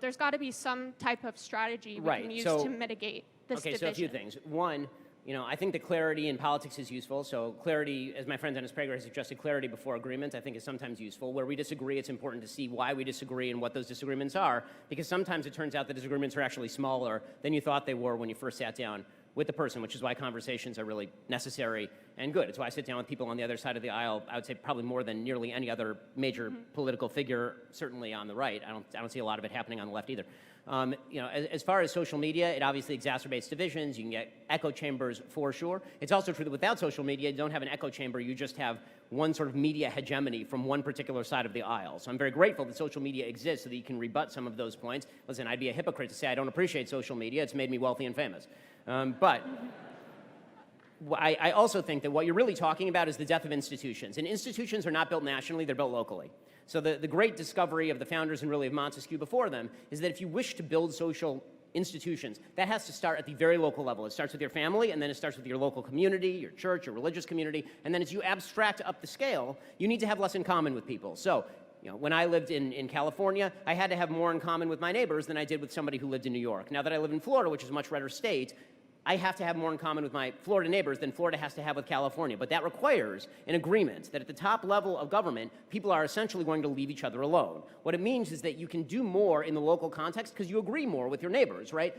Speaker 13: there's got to be some type of strategy we can use to mitigate this division.
Speaker 1: So a few things. One, I think that clarity in politics is useful. So clarity, as my friend Dennis Prager has suggested, clarity before agreement, I think is sometimes useful. Where we disagree, it's important to see why we disagree and what those disagreements are, because sometimes it turns out the disagreements are actually smaller than you thought they were when you first sat down with the person, which is why conversations are really necessary and good. It's why I sit down with people on the other side of the aisle, I would say probably more than nearly any other major political figure, certainly on the right. I don't see a lot of it happening on the left either. As far as social media, it obviously exacerbates divisions. You can get echo chambers for sure. It's also true that without social media, you don't have an echo chamber. You just have one sort of media hegemony from one particular side of the aisle. So I'm very grateful that social media exists so that you can rebut some of those points. Listen, I'd be a hypocrite to say I don't appreciate social media. It's made me wealthy and famous. But I also think that what you're really talking about is the death of institutions. And institutions are not built nationally, they're built locally. So the great discovery of the founders and really of Montesquieu before them is that if you wish to build social institutions, that has to start at the very local level. It starts with your family, and then it starts with your local community, your church, your religious community, and then as you abstract up the scale, you need to have less in common with people. So when I lived in California, I had to have more in common with my neighbors than I did with somebody who lived in New York. Now that I live in Florida, which is a much redder state, I have to have more in common with my Florida neighbors than Florida has to have with California. But that requires an agreement that at the top level of government, people are essentially going to leave each other alone. What it means is that you can do more in the local context because you agree more with your neighbors, right?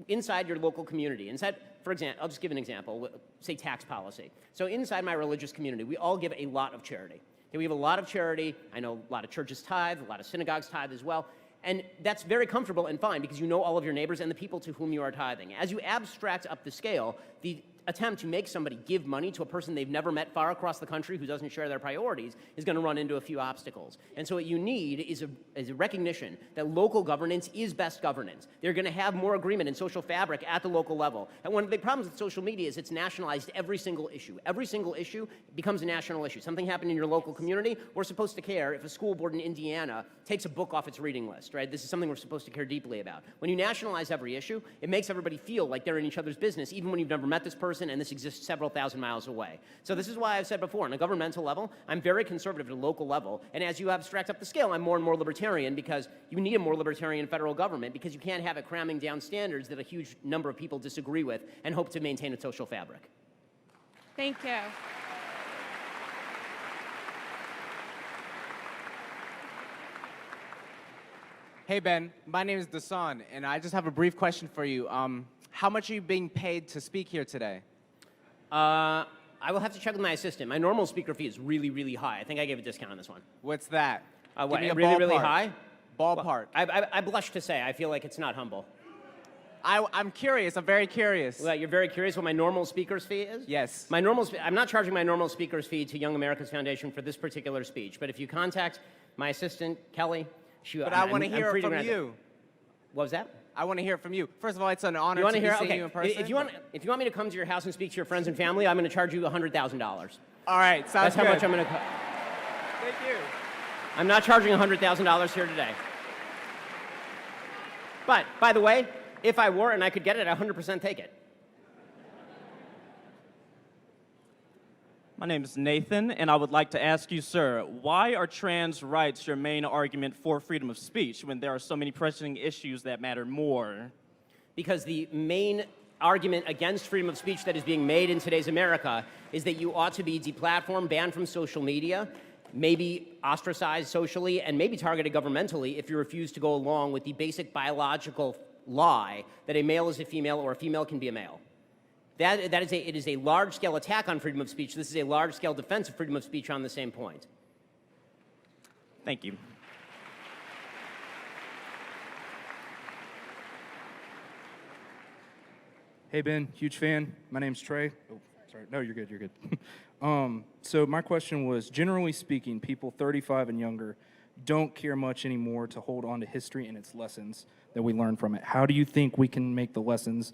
Speaker 1: Inside your local community. Inside, for example, I'll just give an example, say tax policy. So inside my religious community, we all give a lot of charity. Okay, we have a lot of charity. I know a lot of churches tithe, a lot of synagogues tithe as well. And that's very comfortable and fine because you know all of your neighbors and the people to whom you are tithing. As you abstract up the scale, the attempt to make somebody give money to a person they've never met far across the country who doesn't share their priorities is going to run into a few obstacles. And so what you need is a recognition that local governance is best governance. They're going to have more agreement in social fabric at the local level. And one of the big problems with social media is it's nationalized every single issue. Every single issue becomes a national issue. Something happened in your local community, we're supposed to care if a school board in Indiana takes a book off its reading list, right? This is something we're supposed to care deeply about. When you nationalize every issue, it makes everybody feel like they're in each other's business, even when you've never met this person and this exists several thousand miles away. So this is why I've said before, on a governmental level, I'm very conservative at a local level, and as you abstract up the scale, I'm more and more libertarian because you need a more libertarian federal government because you can't have it cramming down standards that a huge number of people disagree with and hope to maintain a social fabric.
Speaker 13: Thank you.
Speaker 14: Hey, Ben. My name is Dasan, and I just have a brief question for you. How much are you being paid to speak here today?
Speaker 1: I will have to check with my assistant. My normal speaker fee is really, really high. I think I gave a discount on this one.
Speaker 14: What's that?
Speaker 1: What,
Speaker 14: Give me a
Speaker 1: really, really
Speaker 14: ballpark.
Speaker 1: high?
Speaker 14: Ballpark.
Speaker 1: Well, I blush to say. I feel like it's not humble.
Speaker 14: I'm curious. I'm very curious.
Speaker 1: Well, you're very curious what my normal speaker's fee is?
Speaker 14: Yes.
Speaker 1: I'm not charging my normal speaker's fee to Young America's Foundation for this particular speech, but if you contact my assistant, Kelly,
Speaker 14: But I want to hear it from you.
Speaker 1: What was that?
Speaker 14: I want to hear it from you. First of all, it's an honor
Speaker 1: You
Speaker 14: to
Speaker 1: want to
Speaker 14: be
Speaker 1: hear?
Speaker 14: seeing
Speaker 1: Okay.
Speaker 14: you in person.
Speaker 1: If you want me to come to your house and speak to your friends and family, I'm going to charge you $100,000.
Speaker 14: All right, sounds
Speaker 1: That's how
Speaker 14: good.
Speaker 1: much I'm going to.
Speaker 14: Thank you.
Speaker 1: I'm not charging $100,000 here today. But by the way, if I were and I could get it, I 100% take it.
Speaker 15: My name is Nathan, and I would like to ask you, sir, why are trans rights your main argument for freedom of speech when there are so many pressing issues that matter more?
Speaker 1: Because the main argument against freedom of speech that is being made in today's America is that you ought to be deplatformed, banned from social media, maybe ostracized socially, and maybe targeted governmentally if you refuse to go along with the basic biological lie that a male is a female or a female can be a male. It is a large-scale attack on freedom of speech. This is a large-scale defense of freedom of speech on the same point.
Speaker 15: Thank you.
Speaker 16: Hey, Ben, huge fan. My name's Trey. Oh, sorry. No, you're good, you're good. So my question was, generally speaking, people 35 and younger don't care much anymore to hold on to history and its lessons that we learn from it. How do you think we can make the lessons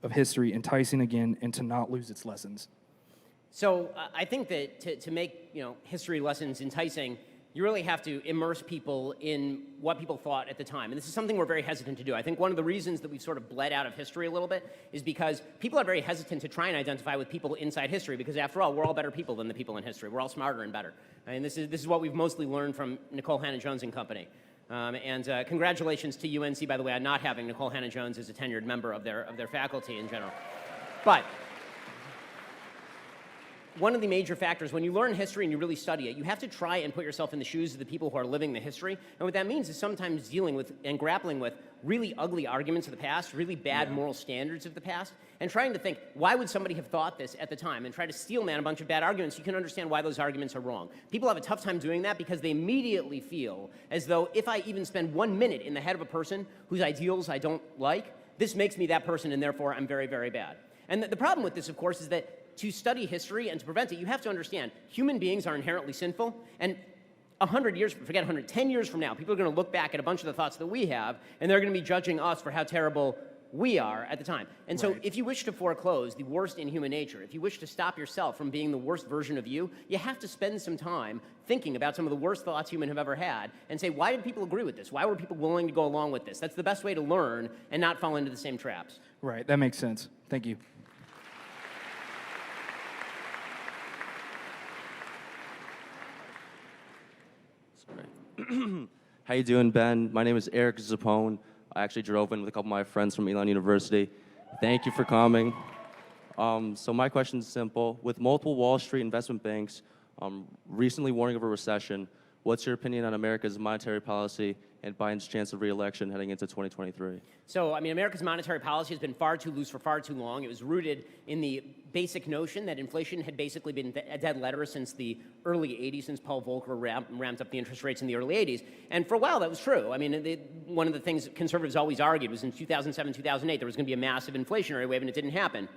Speaker 16: of history enticing again and to not lose its lessons?
Speaker 1: So I think that to make history lessons enticing, you really have to immerse people in what people thought at the time. And this is something we're very hesitant to do. I think one of the reasons that we've sort of bled out of history a little bit is because people are very hesitant to try and identify with people inside history because, after all, we're all better people than the people in history. We're all smarter and better. And this is what we've mostly learned from Nicole Hannah-Jones and company. Congratulations to UNC, by the way, on not having Nicole Hannah-Jones as a tenured member of their faculty in general. But one of the major factors, when you learn history and you really study it, you have to try and put yourself in the shoes of the people who are living the history. And what that means is sometimes dealing with and grappling with really ugly arguments of the past, really bad moral standards of the past, and trying to think, why would somebody have thought this at the time, and try to steel man a bunch of bad arguments. You can understand why those arguments are wrong. People have a tough time doing that because they immediately feel as though if I even spend 1 minute in the head of a person whose ideals I don't like, this makes me that person, and therefore I'm very, very bad. And the problem with this, of course, is that to study history and to prevent it, you have to understand human beings are inherently sinful, and 100 years, forget 100, 10 years from now, people are going to look back at a bunch of the thoughts that we have, and they're going to be judging us for how terrible we are at the time. And so if you wish to foreclose the worst in human nature, if you wish to stop yourself from being the worst version of you, you have to spend some time thinking about some of the worst thoughts humans have ever had and say, why did people agree with this? Why were people willing to go along with this? That's the best way to learn and not fall into the same traps.
Speaker 16: Right, that makes sense. Thank you.
Speaker 17: How you doing, Ben? My name is Eric Zappone. I actually drove in with a couple of my friends from Elon University. Thank you for coming. So my question is simple. With multiple Wall Street investment banks recently warning of a recession, what's your opinion on America's monetary policy and Biden's chance of re-election heading into 2023?
Speaker 1: So, I mean, America's monetary policy has been far too loose for far too long. It was rooted in the basic notion that inflation had basically been a dead letter since the early 80s, since Paul Volcker ramped up the interest rates in the early 80s. And for a while, that was true. I mean, one of the things conservatives always argued was in 2007, 2008, there was going to be a massive inflationary wave, and it didn't happen.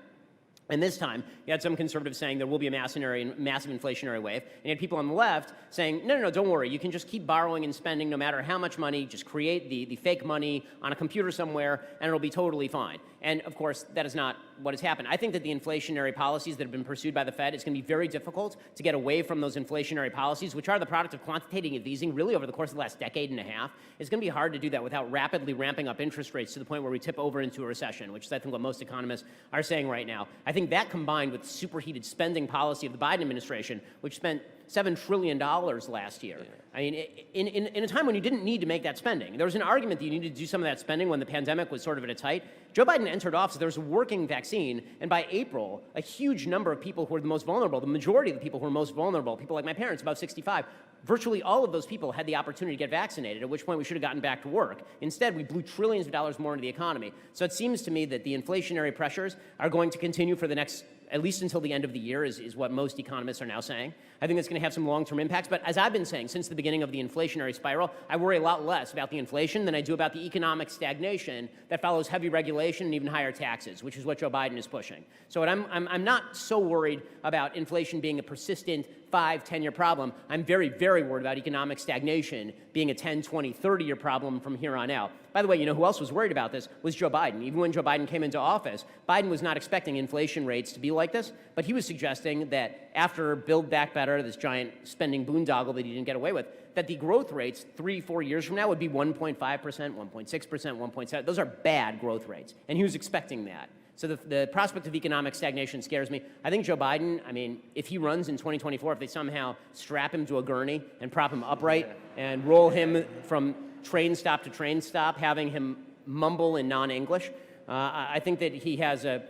Speaker 1: And this time, you had some conservatives saying there will be a massive inflationary wave, and you had people on the left saying, no, don't worry, you can just keep borrowing and spending no matter how much money, just create the fake money on a computer somewhere, and it'll be totally fine. And of course, that is not what has happened. I think that the inflationary policies that have been pursued by the Fed, it's going to be very difficult to get away from those inflationary policies, which are the product of quantitative easing really over the course of the last decade and a half. It's going to be hard to do that without rapidly ramping up interest rates to the point where we tip over into a recession, which is I think what most economists are saying right now. I think that combined with superheated spending policy of the Biden administration, which spent $7 trillion last year. I mean, in a time when you didn't need to make that spending. There was an argument that you needed to do some of that spending when the pandemic was sort of at its height. Joe Biden entered office, there was a working vaccine, and by April, a huge number of people who were the most vulnerable, the majority of the people who were most vulnerable, people like my parents, about 65, virtually all of those people had the opportunity to get vaccinated, at which point we should have gotten back to work. Instead, we blew trillions of dollars more into the economy. So it seems to me that the inflationary pressures are going to continue for the next, at least until the end of the year, is what most economists are now saying. I think it's going to have some long-term impacts, but as I've been saying since the beginning of the inflationary spiral, I worry a lot less about the inflation than I do about the economic stagnation that follows heavy regulation and even higher taxes, which is what Joe Biden is pushing. So I'm not so worried about inflation being a persistent 5, 10-year problem. I'm very, very worried about economic stagnation being a 10, 20, 30-year problem from here on out. By the way, you know who else was worried about this? Was Joe Biden. Even when Joe Biden came into office, Biden was not expecting inflation rates to be like this, but he was suggesting that after Build Back Better, this giant spending boondoggle that he didn't get away with, that the growth rates 3, 4 years from now would be 1.5%, 1.6%, 1.7%. Those are bad growth rates, and he was expecting that. So the prospect of economic stagnation scares me. I think Joe Biden, I mean, if he runs in 2024, if they somehow strap him to a gurney and prop him upright and roll him from train stop to train stop, having him mumble in non-English, I think that he has a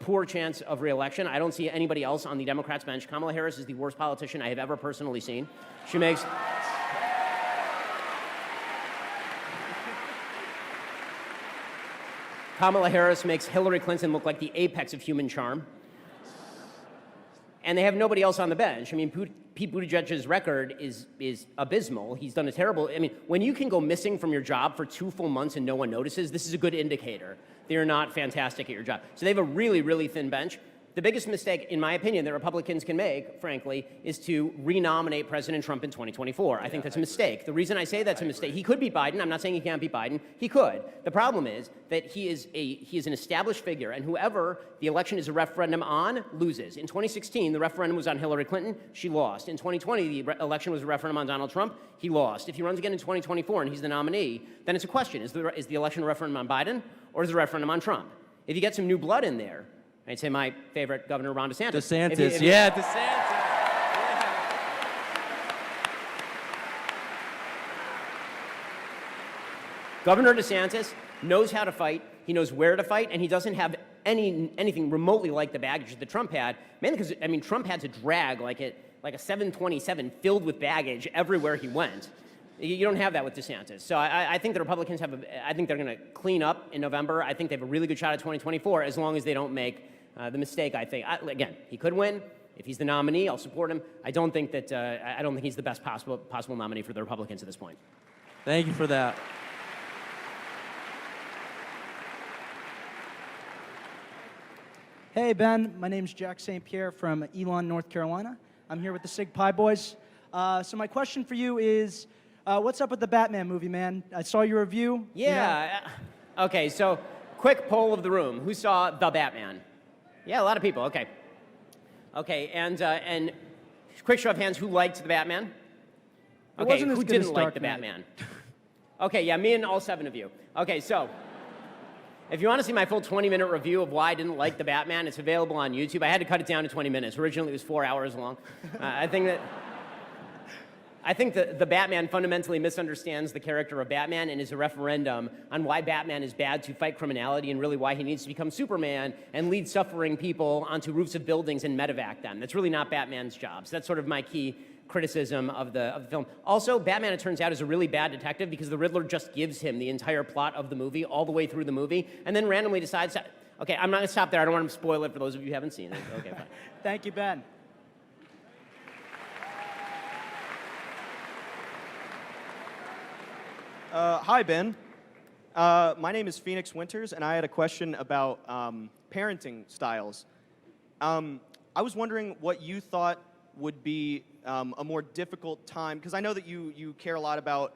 Speaker 1: poor chance of re-election. I don't see anybody else on the Democrats' bench. Kamala Harris is the worst politician I have ever personally seen. She makes... Kamala Harris makes Hillary Clinton look like the apex of human charm. And they have nobody else on the bench. I mean, Pete Buttigieg's record is abysmal. He's done a terrible... I mean, when you can go missing from your job for 2 full months and no one notices, this is a good indicator that you're not fantastic at your job. So they have a really, really thin bench. The biggest mistake, in my opinion, that Republicans can make, frankly, is to renominate President Trump in 2024. I think that's a mistake. The reason I say that's a mistake, he could beat Biden. I'm not saying he can't beat Biden. He could. The problem is that he is an established figure, and whoever the election is a referendum on loses. In 2016, the referendum was on Hillary Clinton. She lost. In 2020, the election was a referendum on Donald Trump. He lost. If he runs again in 2024 and he's the nominee, then it's a question. Is the election a referendum on Biden, or is it a referendum on Trump? If you get some new blood in there, I'd say my favorite governor, Ron DeSantis.
Speaker 17: DeSantis.
Speaker 1: Governor DeSantis knows how to fight, he knows where to fight, and he doesn't have anything remotely like the baggage that Trump had, mainly because, I mean, Trump had to drag like a 727 filled with baggage everywhere he went. You don't have that with DeSantis. So I think the Republicans I think they're going to clean up in November. I think they have a really good shot at 2024 as long as they don't make the mistake, I think. Again, he could win. If he's the nominee, I'll support him. I don't think he's the best possible nominee for the Republicans at this point.
Speaker 17: Thank you for that.
Speaker 18: Hey, Ben. My name's Jack St. Pierre from Elon, North Carolina. I'm here with the Sig Pi Boys. So my question for you is, what's up with the Batman movie, man? I saw your review.
Speaker 1: Yeah. Okay, so quick poll of the room. Who saw The Batman? Yeah, a lot of people. Okay. Okay, and quick show of hands, who liked The Batman? Okay, who didn't like The Batman? Okay, yeah, me and all 7 of you. Okay, so if you want to see my full 20-minute review of why I didn't like The Batman, it's available on YouTube. I had to cut it down to 20 minutes. Originally, it was 4 hours long. I think I think the Batman fundamentally misunderstands the character of Batman and is a referendum on why Batman is bad to fight criminality and really why he needs to become Superman and lead suffering people onto roofs of buildings and medevac them. That's really not Batman's job. So that's sort of my key criticism of the film. Also, Batman, it turns out, is a really bad detective because the Riddler just gives him the entire plot of the movie all the way through the movie and then randomly decides to, okay, I'm not going to stop there. I don't want to spoil it for those of you who haven't seen it. Okay, fine.
Speaker 18: Thank you, Ben.
Speaker 19: Hi, Ben. My name is Phoenix Winters, and I had a question about parenting styles. I was wondering what you thought would be a more difficult time, because I know that you care a lot about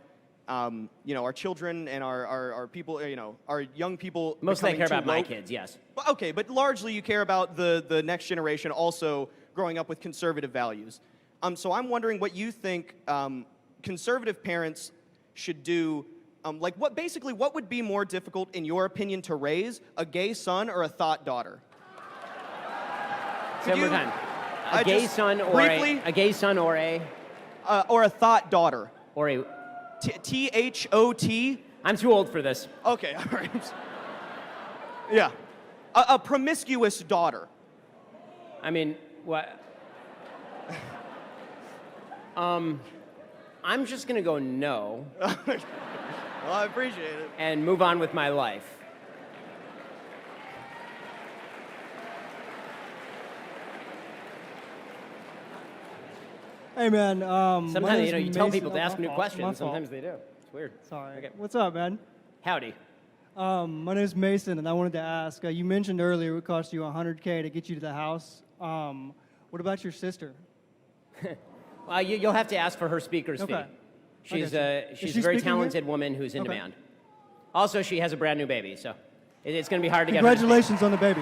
Speaker 19: our children and our people, our young people.
Speaker 1: Mostly I care about my
Speaker 19: woke.
Speaker 1: kids, yes.
Speaker 19: Okay, but largely you care about the next generation also growing up with conservative values. So I'm wondering what you think conservative parents should do. What would be more difficult, in your opinion, to raise, a gay son or a thought daughter?
Speaker 1: Say one more time. A gay son or a gay son or
Speaker 19: a thought daughter.
Speaker 1: Or a
Speaker 19: T-H-O-T.
Speaker 1: I'm too old for this.
Speaker 19: Okay, all right. Yeah. A promiscuous daughter.
Speaker 1: I mean, what? I'm just going to go no.
Speaker 19: Well, I appreciate it.
Speaker 1: And move on with my life.
Speaker 20: Hey, man.
Speaker 1: Sometimes, you tell people to ask new questions. Sometimes they do. It's weird.
Speaker 20: Sorry.
Speaker 1: Okay.
Speaker 20: What's up, man?
Speaker 1: Howdy.
Speaker 20: My name is Mason, and I wanted to ask, you mentioned earlier it would cost you $100K to get you to the house. What about your sister?
Speaker 1: Well, you'll have to ask for her speaker's fee. She's a very talented woman who's in demand. Also, she has a brand new baby, so it's going to be hard to get her.
Speaker 20: Congratulations on the baby.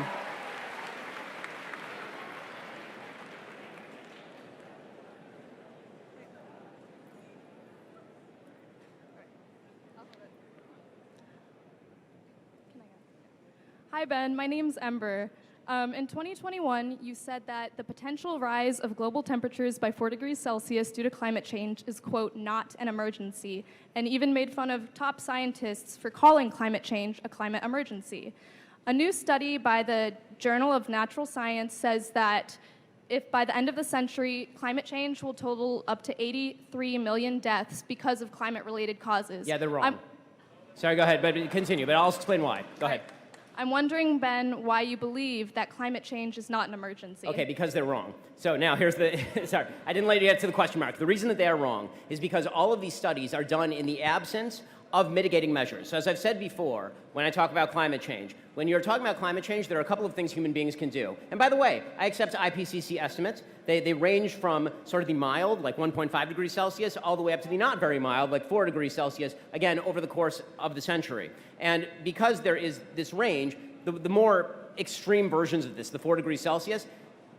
Speaker 21: Hi, Ben. My name's Ember. In 2021, you said that the potential rise of global temperatures by 4 degrees Celsius due to climate change is, quote, not an emergency, and even made fun of top scientists for calling climate change a climate emergency. A new study by the Journal of Natural Science says that if by the end of the century, climate change will total up to 83 million deaths because of climate-related causes.
Speaker 1: Yeah, they're wrong. Sorry, go ahead, but continue, but I'll explain why. Go ahead.
Speaker 21: I'm wondering, Ben, why you believe that climate change is not an emergency.
Speaker 1: Okay, because they're wrong. So now here's the, sorry, I didn't let you get to the question mark. The reason that they are wrong is because all of these studies are done in the absence of mitigating measures. So as I've said before, when I talk about climate change, when you're talking about climate change, there are a couple of things human beings can do. And by the way, I accept IPCC estimates. They range from sort of the mild, like 1.5 degrees Celsius, all the way up to the not very mild, like 4 degrees Celsius, again, over the course of the century. And because there is this range, the more extreme versions of this, the 4 degrees Celsius,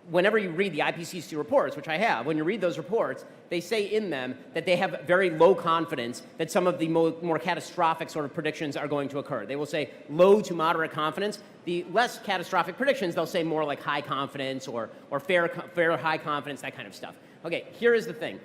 Speaker 1: whenever you read the IPCC reports, which I have, when you read those reports, they say in them that they have very low confidence that some of the more catastrophic sort of predictions are going to occur. They will say low to moderate confidence. The less catastrophic predictions, they'll say more like high confidence or fair high confidence, that kind of stuff. Okay, here is the thing.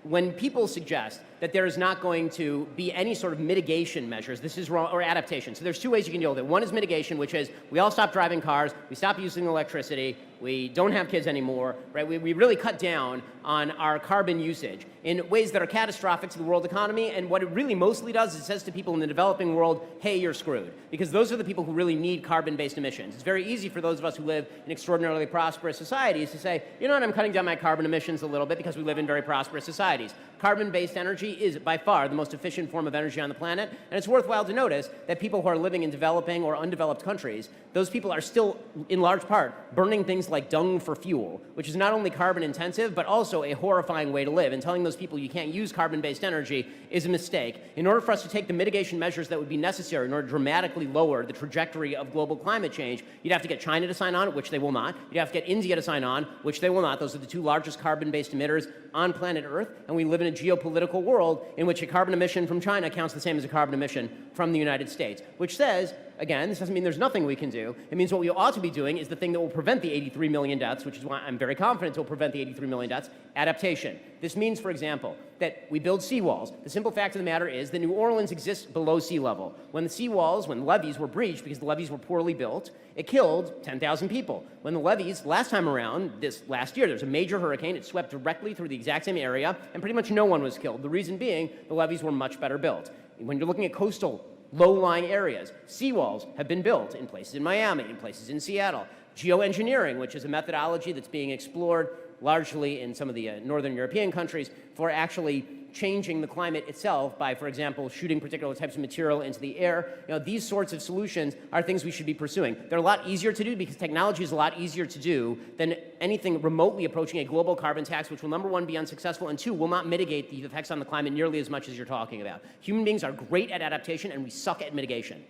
Speaker 1: When people suggest that there is not going to be any sort of mitigation measures, this is wrong, or adaptation. So there's two ways you can deal with it. One is mitigation, which is we all stop driving cars, we stop using electricity, we don't have kids anymore, right? We really cut down on our carbon usage in ways that are catastrophic to the world economy. And what it really mostly does is it says to people in the developing world, hey, you're screwed. Because those are the people who really need carbon-based emissions. It's very easy for those of us who live in extraordinarily prosperous societies to say, you know what, I'm cutting down my carbon emissions a little bit because we live in very prosperous societies. Carbon-based energy is by far the most efficient form of energy on the planet. And it's worthwhile to notice that people who are living in developing or undeveloped countries, those people are still, in large part, burning things like dung for fuel, which is not only carbon intensive, but also a horrifying way to live. And telling those people you can't use carbon-based energy is a mistake. In order for us to take the mitigation measures that would be necessary in order to dramatically lower the trajectory of global climate change, you'd have to get China to sign on, which they will not. You'd have to get India to sign on, which they will not. Those are the two largest carbon-based emitters on planet Earth. And we live in a geopolitical world in which a carbon emission from China counts the same as a carbon emission from the United States, which says, again, this doesn't mean there's nothing we can do. It means what we ought to be doing is the thing that will prevent the 83 million deaths, which is why I'm very confident it will prevent the 83 million deaths, adaptation. This means, for example, that we build seawalls. The simple fact of the matter is that New Orleans exists below sea level. When the seawalls, when levees were breached because the levees were poorly built, it killed 10,000 people. When the levees, last time around, this last year, there was a major hurricane. It swept directly through the exact same area, and pretty much no one was killed. The reason being, the levees were much better built. When you're looking at coastal, low-lying areas, seawalls have been built in places in Miami, in places in Seattle. Geoengineering, which is a methodology that's being explored largely in some of the northern European countries for actually changing the climate itself by, for example, shooting particular types of material into the air. These sorts of solutions are things we should be pursuing. They're a lot easier to do because technology is a lot easier to do than anything remotely approaching a global carbon tax, which will, number one, be unsuccessful, and two, will not mitigate the effects on the climate nearly as much as you're talking about. Human beings are great at adaptation, and we suck at mitigation.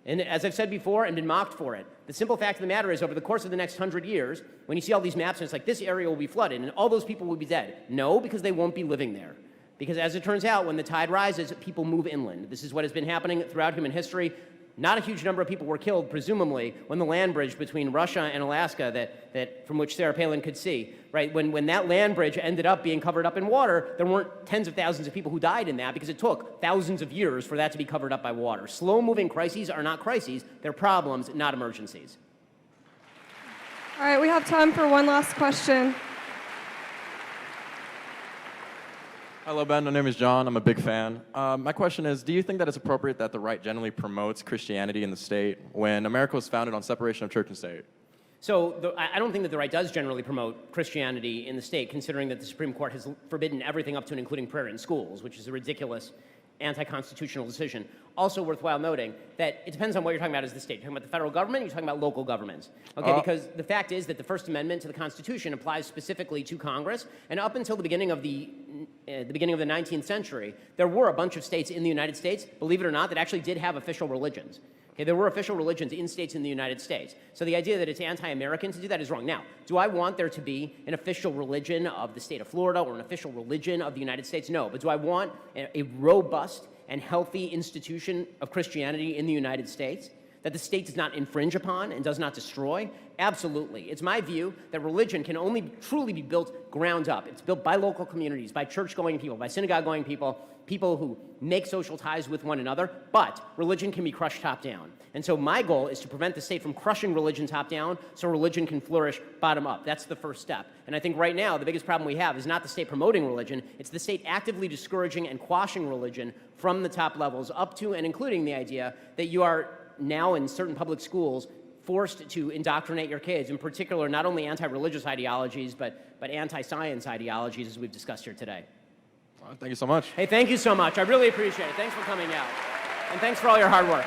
Speaker 1: And as I've said before and been mocked for it, the simple fact of the matter is over the course of the next 100 years, when you see all these maps and it's like this area will be flooded and all those people will be dead. No, because they won't be living there. Because as it turns out, when the tide rises, people move inland. This is what has been happening throughout human history. Not a huge number of people were killed, presumably, when the land bridge between Russia and Alaska from which Sarah Palin could see, right? When that land bridge ended up being covered up in water, there weren't tens of thousands of people who died in that because it took thousands of years for that to be covered up by water. Slow-moving crises are not crises. They're problems, not emergencies.
Speaker 2: All right, we have time for one last question.
Speaker 22: Hello, Ben. My name is John. I'm a big fan. My question is, do you think that it's appropriate that the right generally promotes Christianity in the state when America was founded on separation of church and state?
Speaker 1: So I don't think that the right does generally promote Christianity in the state, considering that the Supreme Court has forbidden everything up to and including prayer in schools, which is a ridiculous anti-constitutional decision. Also worthwhile noting that it depends on what you're talking about as the state. You're talking about the federal government, you're talking about local governments. Okay, because the fact is that the First Amendment to the Constitution applies specifically to Congress, and up until the beginning of the 19th century, there were a bunch of states in the United States, believe it or not, that actually did have official religions. Okay, there were official religions in states in the United States. So the idea that it's anti-American to do that is wrong. Now, do I want there to be an official religion of the state of Florida or an official religion of the United States? No. But do I want a robust and healthy institution of Christianity in the United States that the state does not infringe upon and does not destroy? Absolutely. It's my view that religion can only truly be built ground up. It's built by local communities, by church-going people, by synagogue-going people, people who make social ties with one another, but religion can be crushed top-down. And so my goal is to prevent the state from crushing religion top-down so religion can flourish bottom-up. That's the first step. And I think right now the biggest problem we have is not the state promoting religion, it's the state actively discouraging and quashing religion from the top levels up to and including the idea that you are now in certain public schools forced to indoctrinate your kids, in particular not only anti-religious ideologies, but anti-science ideologies, as we've discussed here today.
Speaker 22: Thank you so much.
Speaker 1: Hey, thank you so much. I really appreciate it. Thanks for coming out. And thanks for all your hard work.